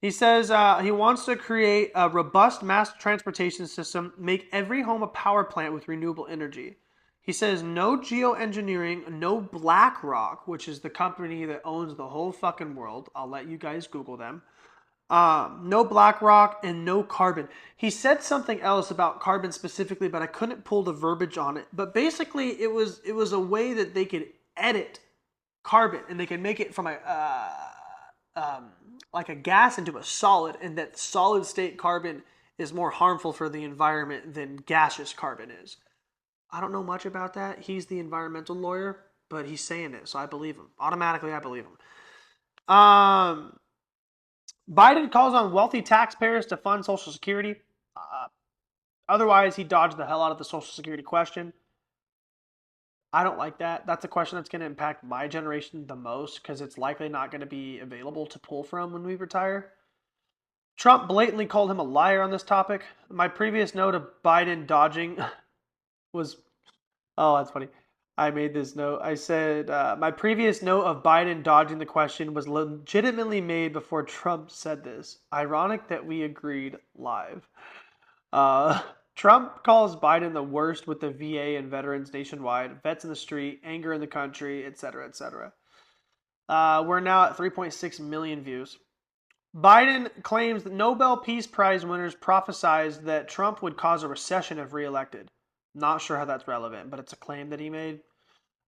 He says he wants to create a robust mass transportation system, make every home a power plant with renewable energy. He says no geoengineering, no BlackRock, which is the company that owns the whole fucking world. I'll let you guys Google them. No BlackRock and no carbon. He said something else about carbon specifically, but I couldn't pull the verbiage on it. But basically, it was a way that they could edit carbon and they could make it from like a gas into a solid, and that solid state carbon is more harmful for the environment than gaseous carbon is. I don't know much about that. He's the environmental lawyer, but he's saying it, so I believe him. Automatically, I believe him. Biden calls on wealthy taxpayers to fund Social Security. Otherwise, he dodged the hell out of the Social Security question. I don't like that. That's a question that's going to impact my generation the most because it's likely not going to be available to pull from when we retire. Trump blatantly called him a liar on this topic. My previous note of Biden dodging was... Oh, that's funny. I made this note. I said, my previous note of Biden dodging the question was legitimately made before Trump said this. Ironic that we agreed live. Trump calls Biden the worst with the VA and veterans nationwide, vets in the street, anger in the country, etc., etc. We're now at 3.6 million views. Biden claims that Nobel Peace Prize winners prophesized that Trump would cause a recession if reelected. Not sure how that's relevant, but it's a claim that he made.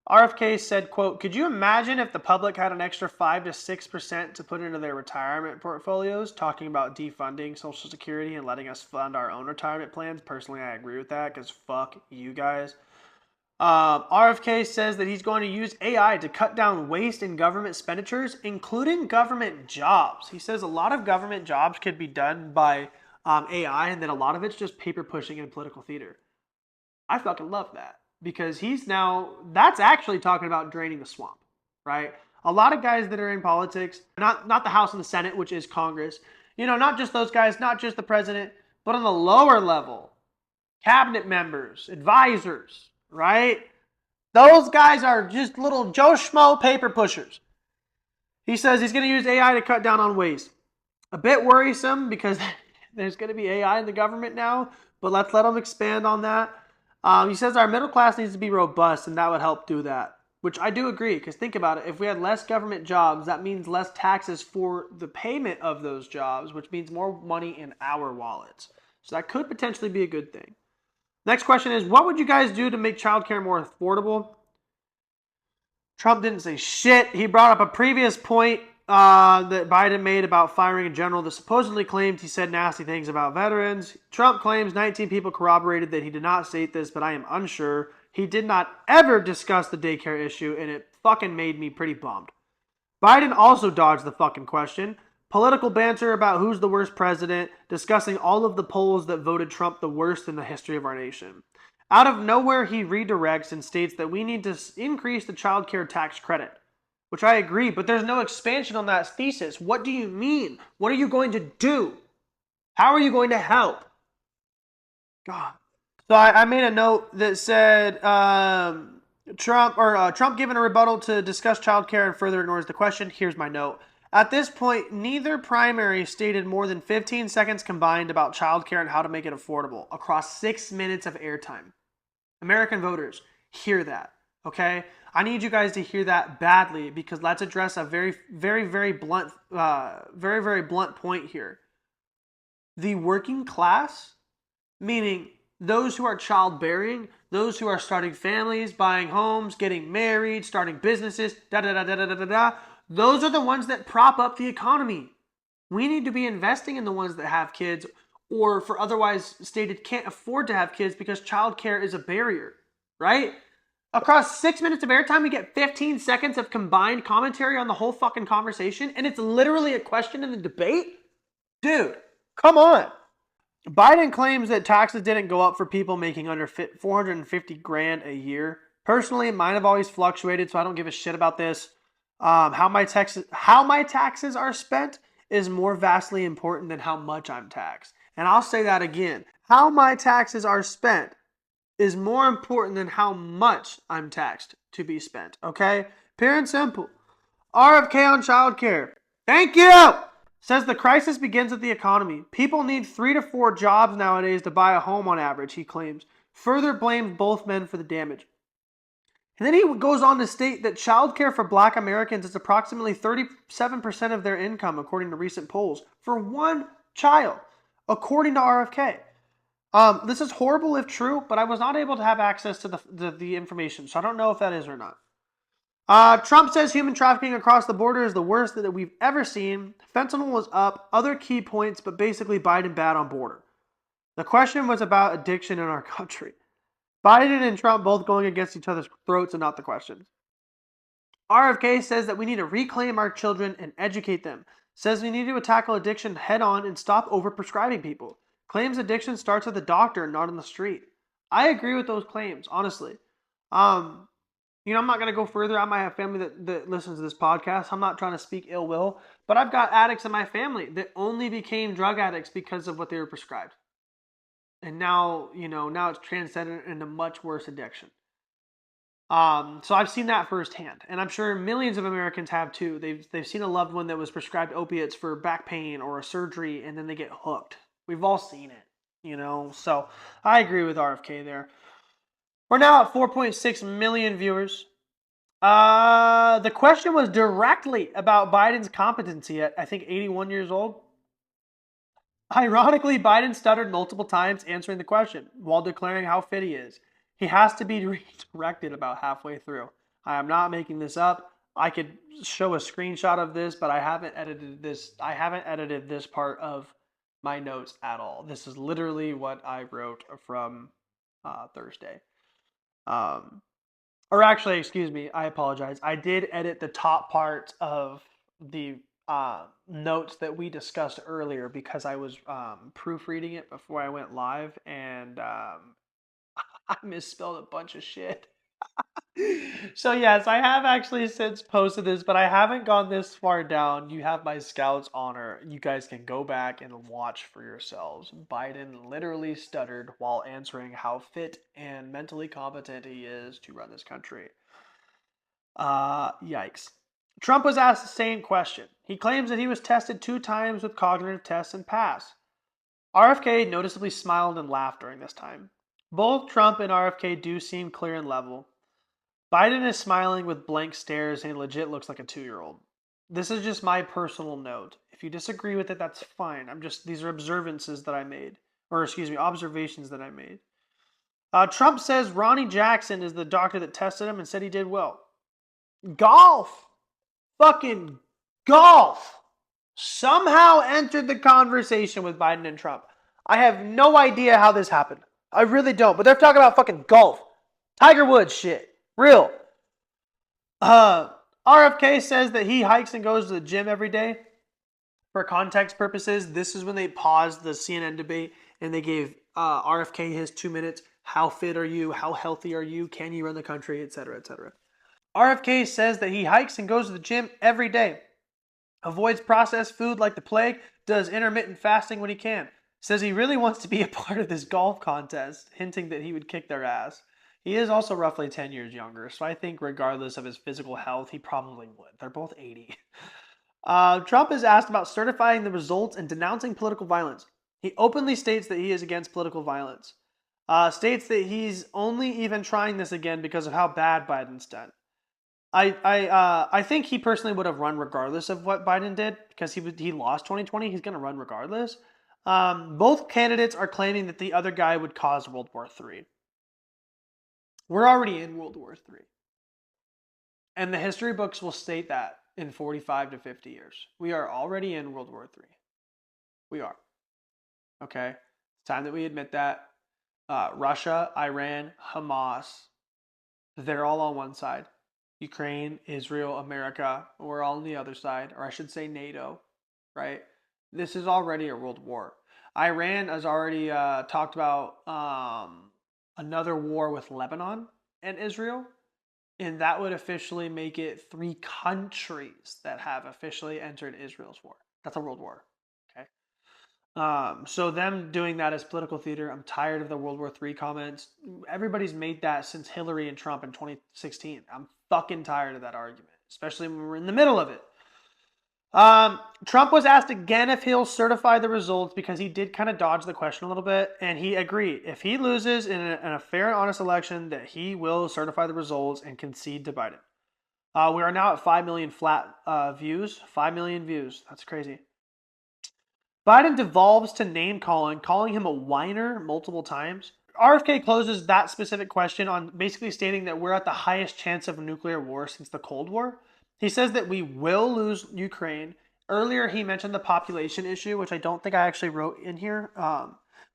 RFK said, quote, could you imagine if the public had an extra 5 to 6% to put into their retirement portfolios, talking about defunding Social Security and letting us fund our own retirement plans? Personally, I agree with that because fuck you guys. RFK says that he's going to use AI to cut down waste in government expenditures, including government jobs. He says a lot of government jobs could be done by AI, and then a lot of it's just paper pushing and political theater. I fucking love that because that's actually talking about draining the swamp, right? A lot of guys that are in politics, not the House and the Senate, which is Congress, not just those guys, not just the president, but on the lower level, cabinet members, advisors, right? Those guys are just little Joe Schmo paper pushers. He says he's going to use AI to cut down on waste. A bit worrisome because there's going to be AI in the government now, but let's let him expand on that. He says our middle class needs to be robust, and that would help do that, which I do agree, because think about it. If we had less government jobs, that means less taxes for the payment of those jobs, which means more money in our wallets. So that could potentially be a good thing. Next question is, what would you guys do to make childcare more affordable? Trump didn't say shit. He brought up a previous point that Biden made about firing a general that supposedly claimed he said nasty things about veterans. Trump claims 19 people corroborated that he did not state this, but I am unsure. He did not ever discuss the daycare issue, and it fucking made me pretty bummed. Biden also dodged the fucking question. Political banter about who's the worst president, discussing all of the polls that voted Trump the worst in the history of our nation. Out of nowhere, he redirects and states that we need to increase the child care tax credit, which I agree, but there's no expansion on that thesis. What do you mean? What are you going to do? How are you going to help? God. So I made a note that said Trump given a rebuttal to discuss child care and further ignores the question. Here's my note. At this point, neither primary stated more than 15 seconds combined about child care and how to make it affordable across 6 minutes of airtime. American voters, hear that, okay? I need you guys to hear that badly because let's address a very, very, very blunt, very blunt point here. The working class, meaning those who are childbearing, those who are starting families, buying homes, getting married, starting businesses, those are the ones that prop up the economy. We need to be investing in the ones that have kids or for otherwise stated can't afford to have kids because childcare is a barrier, right? Across 6 minutes of airtime, we get 15 seconds of combined commentary on the whole fucking conversation, and it's literally a question in the debate? Dude, come on. Biden claims that taxes didn't go up for people making under 450 grand a year. Personally, mine have always fluctuated, so I don't give a shit about this. How my taxes are spent is more vastly important than how much I'm taxed. And I'll say that again. How my taxes are spent is more important than how much I'm taxed to be spent. Okay? Pure and simple. RFK on childcare. Thank you! Says the crisis begins with the economy. People need 3 to 4 jobs nowadays to buy a home on average, he claims. Further blames both men for the damage. And then he goes on to state that childcare for black Americans is approximately 37% of their income, according to recent polls, for one child, according to RFK. This is horrible if true, but I was not able to have access to the information, so I don't know if that is or not. Trump says human trafficking across the border is the worst that we've ever seen. Fentanyl was up, other key points, but basically Biden bad on border. The question was about addiction in our country. Biden and Trump both going against each other's throats and not the questions. RFK says that we need to reclaim our children and educate them. Says we need to tackle addiction head on and stop overprescribing people. Claims addiction starts at the doctor, not on the street. I agree with those claims, honestly. I'm not going to go further. I might have family that listens to this podcast. I'm not trying to speak ill will, but I've got addicts in my family that only became drug addicts because of what they were prescribed. And now it's transcended into much worse addiction. So I've seen that firsthand, and I'm sure millions of Americans have too. They've seen a loved one that was prescribed opiates for back pain or a surgery, and then they get hooked. We've all seen it, So I agree with RFK there. We're now at 4.6 million viewers. The question was directly about Biden's competency at, I think, 81 years old. Ironically, Biden stuttered multiple times answering the question while declaring how fit he is. He has to be redirected about halfway through. I am not making this up. I could show a screenshot of this, but I haven't edited this. I haven't edited this part of my notes at all. This is literally what I wrote from Thursday. Or actually, excuse me, I apologize. I did edit the top part of the notes that we discussed earlier because I was proofreading it before I went live, and I misspelled a bunch of shit. So yes, I have actually since posted this, but I haven't gone this far down. You have my scout's honor. You guys can go back and watch for yourselves. Biden literally stuttered while answering how fit and mentally competent he is to run this country. Yikes. Trump was asked the same question. He claims that he was tested 2 times with cognitive tests and passed. RFK noticeably smiled and laughed during this time. Both Trump and RFK do seem clear and level. Biden is smiling with blank stares and he legit looks like a 2-year-old. This is just my personal note. If you disagree with it, that's fine. These are observations that I made. Trump says Ronnie Jackson is the doctor that tested him and said he did well. Golf, fucking golf, somehow entered the conversation with Biden and Trump. I have no idea how this happened. I really don't. But they're talking about fucking golf. Tiger Woods shit. Real. RFK says that he hikes and goes to the gym every day. For context purposes, this is when they paused the CNN debate and they gave RFK his 2 minutes. How fit are you? How healthy are you? Can you run the country? Etc. etc. RFK says that he hikes and goes to the gym every day, avoids processed food like the plague, does intermittent fasting when he can, says he really wants to be a part of this golf contest, hinting that he would kick their ass. He is also roughly 10 years younger, so I think regardless of his physical health, he probably would. They're both 80. Trump is asked about certifying the results and denouncing political violence. He openly states that he is against political violence. States that he's only even trying this again because of how bad Biden's done. I think he personally would have run regardless of what Biden did because he lost 2020. He's going to run regardless. Both candidates are claiming that the other guy would cause World War III. We're already in World War III. And the history books will state that in 45 to 50 years. We are already in World War III. We are. Okay? It's time that we admit that. Russia, Iran, Hamas, They're all on one side. Ukraine, Israel, America, we're all on the other side, or I should say NATO, right? This is already a world war. Iran has already talked about another war with Lebanon and Israel, and that would officially make it 3 countries that have officially entered Israel's war. That's a world war. Okay. So them doing that as political theater, I'm tired of the World War III comments. Everybody's made that since Hillary and Trump in 2016. I'm fucking tired of that argument, especially when we're in the middle of it. Trump was asked again if he'll certify the results because he did kind of dodge the question a little bit, and he agreed. If he loses in a fair and honest election, that he will certify the results and concede to Biden. We are now at 5 million flat views. 5 million views. That's crazy. Biden devolves to name calling him a whiner multiple times. RFK closes that specific question on basically stating that we're at the highest chance of a nuclear war since the Cold War. He says that we will lose Ukraine. Earlier, he mentioned the population issue, which I don't think I actually wrote in here.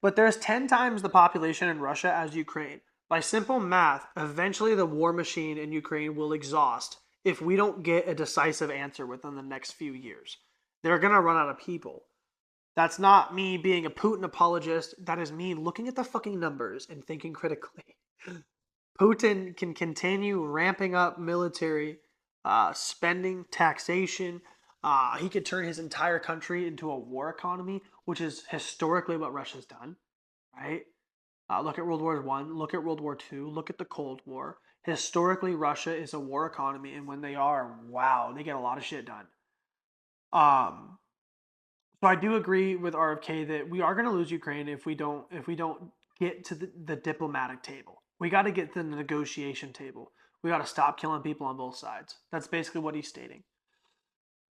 But there's 10 times the population in Russia as Ukraine. By simple math, eventually the war machine in Ukraine will exhaust if we don't get a decisive answer within the next few years. They're going to run out of people. That's not me being a Putin apologist. That is me looking at the fucking numbers and thinking critically. Putin can continue ramping up military spending, taxation. He could turn his entire country into a war economy, which is historically what Russia's done, right? Look at World War One. Look at World War Two. Look at the Cold War. Historically, Russia is a war economy, and when they are, wow, they get a lot of shit done. So I do agree with RFK that we are going to lose Ukraine if we don't get to the diplomatic table. We got to get to the negotiation table. We got to stop killing people on both sides. That's basically what he's stating.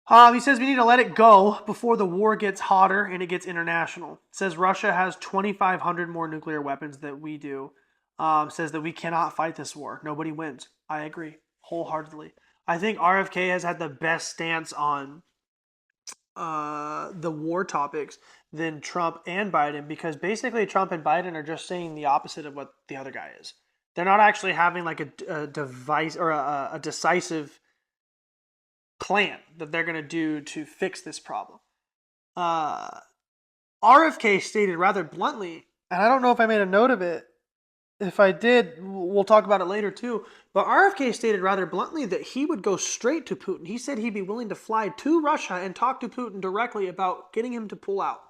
He says we need to let it go before the war gets hotter and it gets international. Says Russia has 2,500 more nuclear weapons than we do. Says that we cannot fight this war. Nobody wins. I agree wholeheartedly. I think RFK has had the best stance on the war topics than Trump and Biden, because basically Trump and Biden are just saying the opposite of what the other guy is. They're not actually having like a device or a decisive plan that they're going to do to fix this problem. RFK stated rather bluntly, and I don't know if I made a note of it. If I did, we'll talk about it later too. But RFK stated rather bluntly that he would go straight to Putin. He said he'd be willing to fly to Russia and talk to Putin directly about getting him to pull out.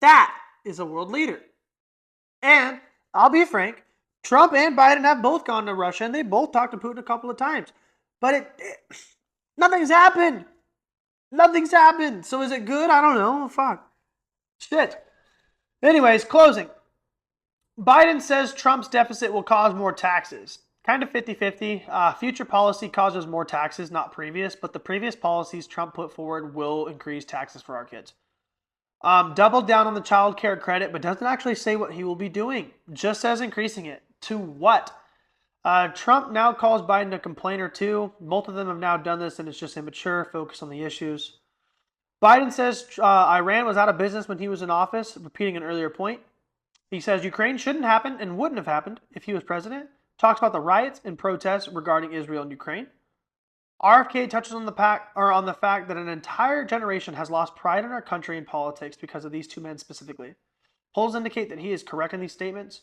That is a world leader. And I'll be frank, Trump and Biden have both gone to Russia and they both talked to Putin a couple of times. But nothing's happened. Nothing's happened. So is it good? I don't know. Fuck. Shit. Anyways, closing. Biden says Trump's deficit will cause more taxes. Kind of 50-50. Future policy causes more taxes, not previous, but the previous policies Trump put forward will increase taxes for our kids. Doubled down on the child care credit, but doesn't actually say what he will be doing. Just says increasing it. To what? Trump now calls Biden a complainer too. Both of them have now done this, and it's just immature. Focus on the issues. Biden says Iran was out of business when he was in office, repeating an earlier point. He says Ukraine shouldn't happen and wouldn't have happened if he was president. Talks about the riots and protests regarding Israel and Ukraine. RFK touches on the fact that an entire generation has lost pride in our country and politics because of these two men specifically. Polls indicate that he is correct in these statements.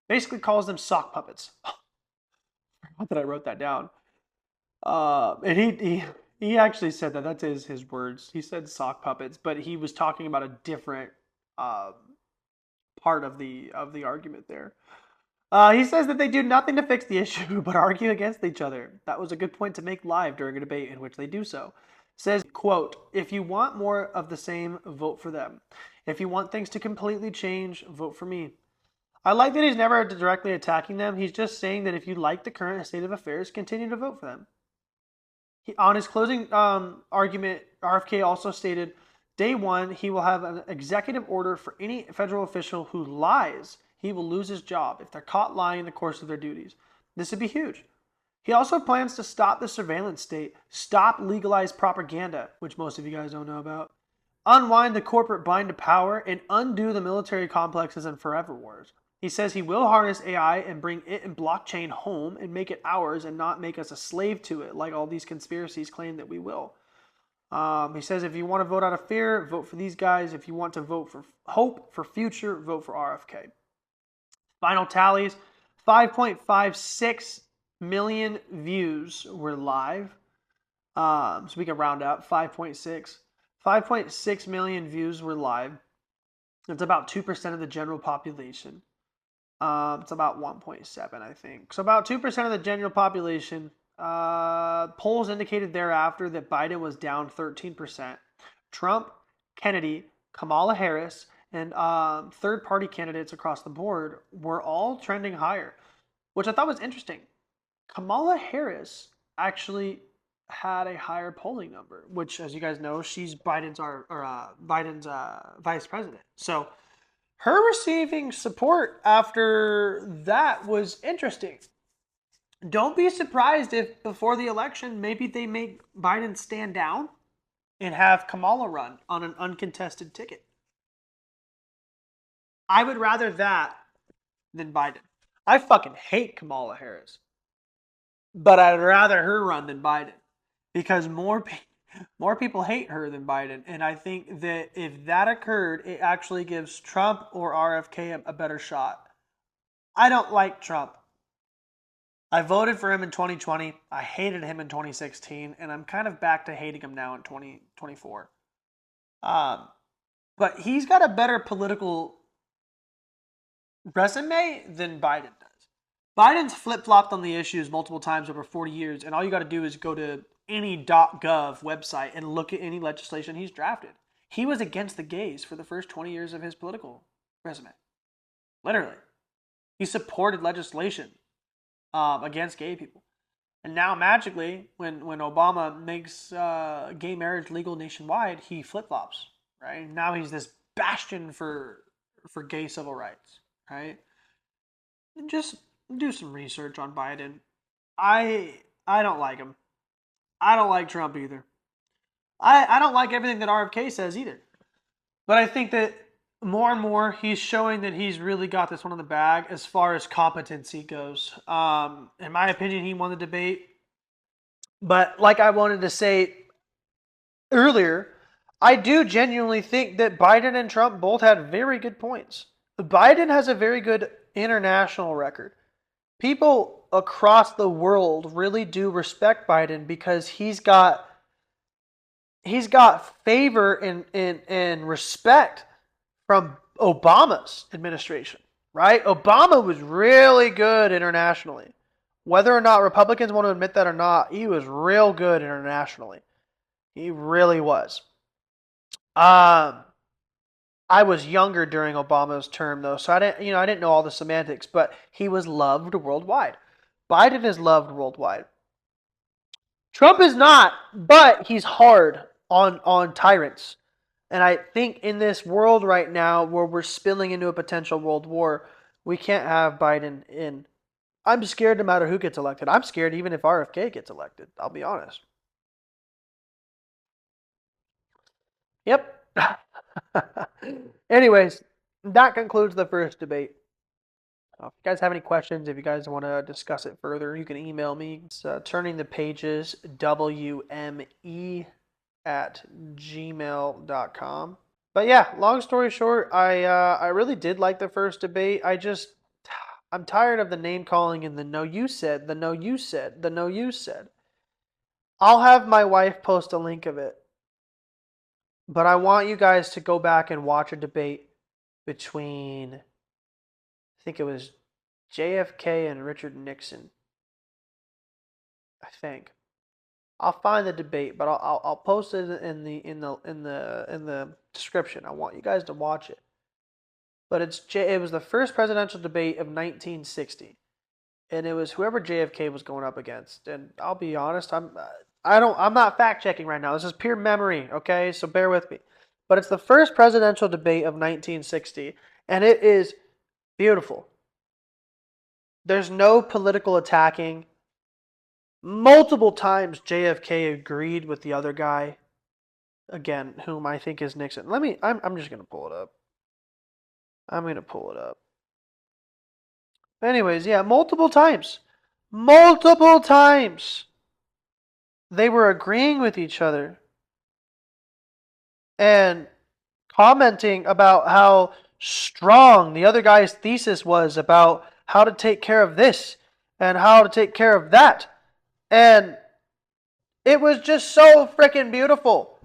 Basically calls them sock puppets. I forgot that I wrote that down. And he actually said that. That's his words. He said sock puppets, but he was talking about a different part of the argument there. He says that they do nothing to fix the issue but argue against each other. That was a good point to make live during a debate in which they do so. Says, quote, if you want more of the same, vote for them. If you want things to completely change, vote for me. I like that he's never directly attacking them. He's just saying that if you like the current state of affairs, continue to vote for them. On his closing argument, RFK also stated, day one, he will have an executive order for any federal official who lies. He will lose his job if they're caught lying in the course of their duties. This would be huge. He also plans to stop the surveillance state, stop legalized propaganda, which most of you guys don't know about, unwind the corporate bind to power, and undo the military complexes and forever wars. He says he will harness AI and bring it and blockchain home and make it ours and not make us a slave to it like all these conspiracies claim that we will. He says if you want to vote out of fear, vote for these guys. If you want to vote for hope, for future, vote for RFK. Final tallies 5.56 million views were live. So we can round up 5.6. 5.6 million views were live. It's about 2% of the general population. It's about 1.7, I think. So about 2% of the general population. Polls indicated thereafter that Biden was down 13%. Trump, Kennedy, Kamala Harris, and third-party candidates across the board were all trending higher, which I thought was interesting. Kamala Harris actually had a higher polling number, which, as you guys know, she's Biden's vice president. So her receiving support after that was interesting. Don't be surprised if before the election, maybe they make Biden stand down and have Kamala run on an uncontested ticket. I would rather that than Biden. I fucking hate Kamala Harris, but I'd rather her run than Biden because more people hate her than Biden, and I think that if that occurred, it actually gives Trump or RFK a better shot. I don't like Trump. I voted for him in 2020. I hated him in 2016, and I'm kind of back to hating him now in 2024. But he's got a better political resume than Biden does. Biden's flip-flopped on the issues multiple times over 40 years, and all you got to do is go to any .gov website and look at any legislation he's drafted. He was against the gays for the first 20 years of his political resume. Literally. He supported legislation against gay people. And now, magically, when Obama makes gay marriage legal nationwide, he flip-flops, right? Now he's this bastion for gay civil rights, right? And just do some research on Biden. I don't like him. I don't like Trump either. I don't like everything that RFK says either. But I think that more and more he's showing that he's really got this one in the bag as far as competency goes. In my opinion, he won the debate. But like I wanted to say earlier, I do genuinely think that Biden and Trump both had very good points. Biden has a very good international record. People across the world really do respect Biden because he's got favor and respect from Obama's administration, right? Obama was really good internationally. Whether or not Republicans want to admit that or not, he was real good internationally. He really was. I was younger during Obama's term though, so I didn't know all the semantics, but he was loved worldwide. Biden is loved worldwide. Trump is not, but he's hard on tyrants. And I think in this world right now where we're spilling into a potential world war, we can't have Biden in. I'm scared no matter who gets elected. I'm scared even if RFK gets elected. I'll be honest. Yep. Anyways, that concludes the first debate. If you guys have any questions, if you guys want to discuss it further, you can email me. It's turning the pages WME at gmail.com. But yeah, long story short, I really did like the first debate. I'm tired of the name calling and the no you said, the no you said, the no you said. I'll have my wife post a link of it. But I want you guys to go back and watch a debate between, I think it was JFK and Richard Nixon. I think. I'll find the debate, but I'll post it in the description. I want you guys to watch it. But it was the first presidential debate of 1960, and it was whoever JFK was going up against. And I'll be honest, I'm not fact checking right now. This is pure memory, okay? So bear with me. But it's the first presidential debate of 1960, and it is beautiful. There's no political attacking. Multiple times JFK agreed with the other guy, again, whom I think is Nixon. I'm just going to pull it up. I'm going to pull it up. Anyways, yeah, multiple times. Multiple times. They were agreeing with each other and commenting about how strong the other guy's thesis was about how to take care of this and how to take care of that. And it was just so freaking beautiful.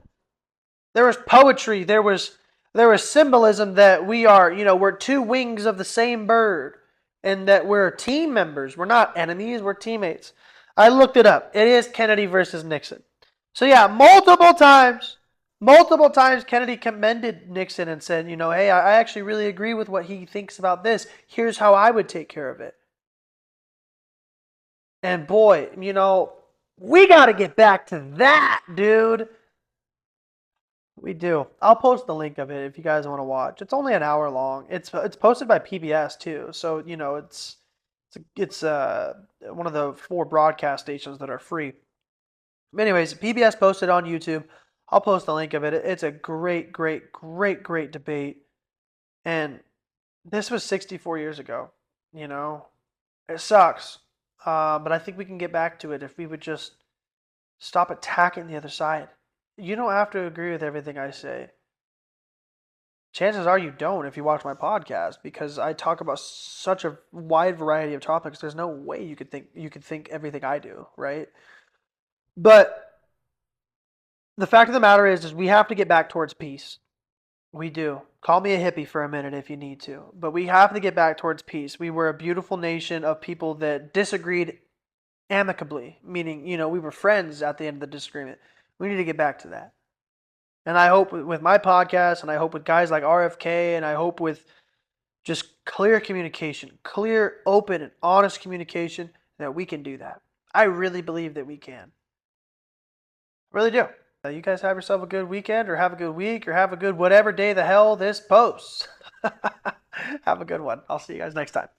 There was poetry, there was symbolism that we are, we're two wings of the same bird and that we're team members. We're not enemies, we're teammates. I looked it up. It is Kennedy versus Nixon. So yeah, multiple times Kennedy commended Nixon and said, hey, I actually really agree with what he thinks about this. Here's how I would take care of it. And boy, we got to get back to that, dude. We do. I'll post the link of it if you guys want to watch. It's only an hour long. It's posted by PBS too, so it's one of the 4 broadcast stations that are free. Anyways, PBS posted on YouTube. I'll post the link of it. It's a great, great, great, great debate, and this was 64 years ago. It sucks, but I think we can get back to it if we would just stop attacking the other side. You don't have to agree with everything I say. Chances are you don't if you watch my podcast because I talk about such a wide variety of topics. There's no way you could think everything I do, right? But the fact of the matter is we have to get back towards peace. We do. Call me a hippie for a minute if you need to. But we have to get back towards peace. We were a beautiful nation of people that disagreed amicably, meaning, we were friends at the end of the disagreement. We need to get back to that. And I hope with my podcast, and I hope with guys like RFK, and I hope with just clear communication, clear, open, and honest communication, that we can do that. I really believe that we can. I really do. You guys have yourself a good weekend, or have a good week, or have a good whatever day the hell this posts. Have a good one. I'll see you guys next time.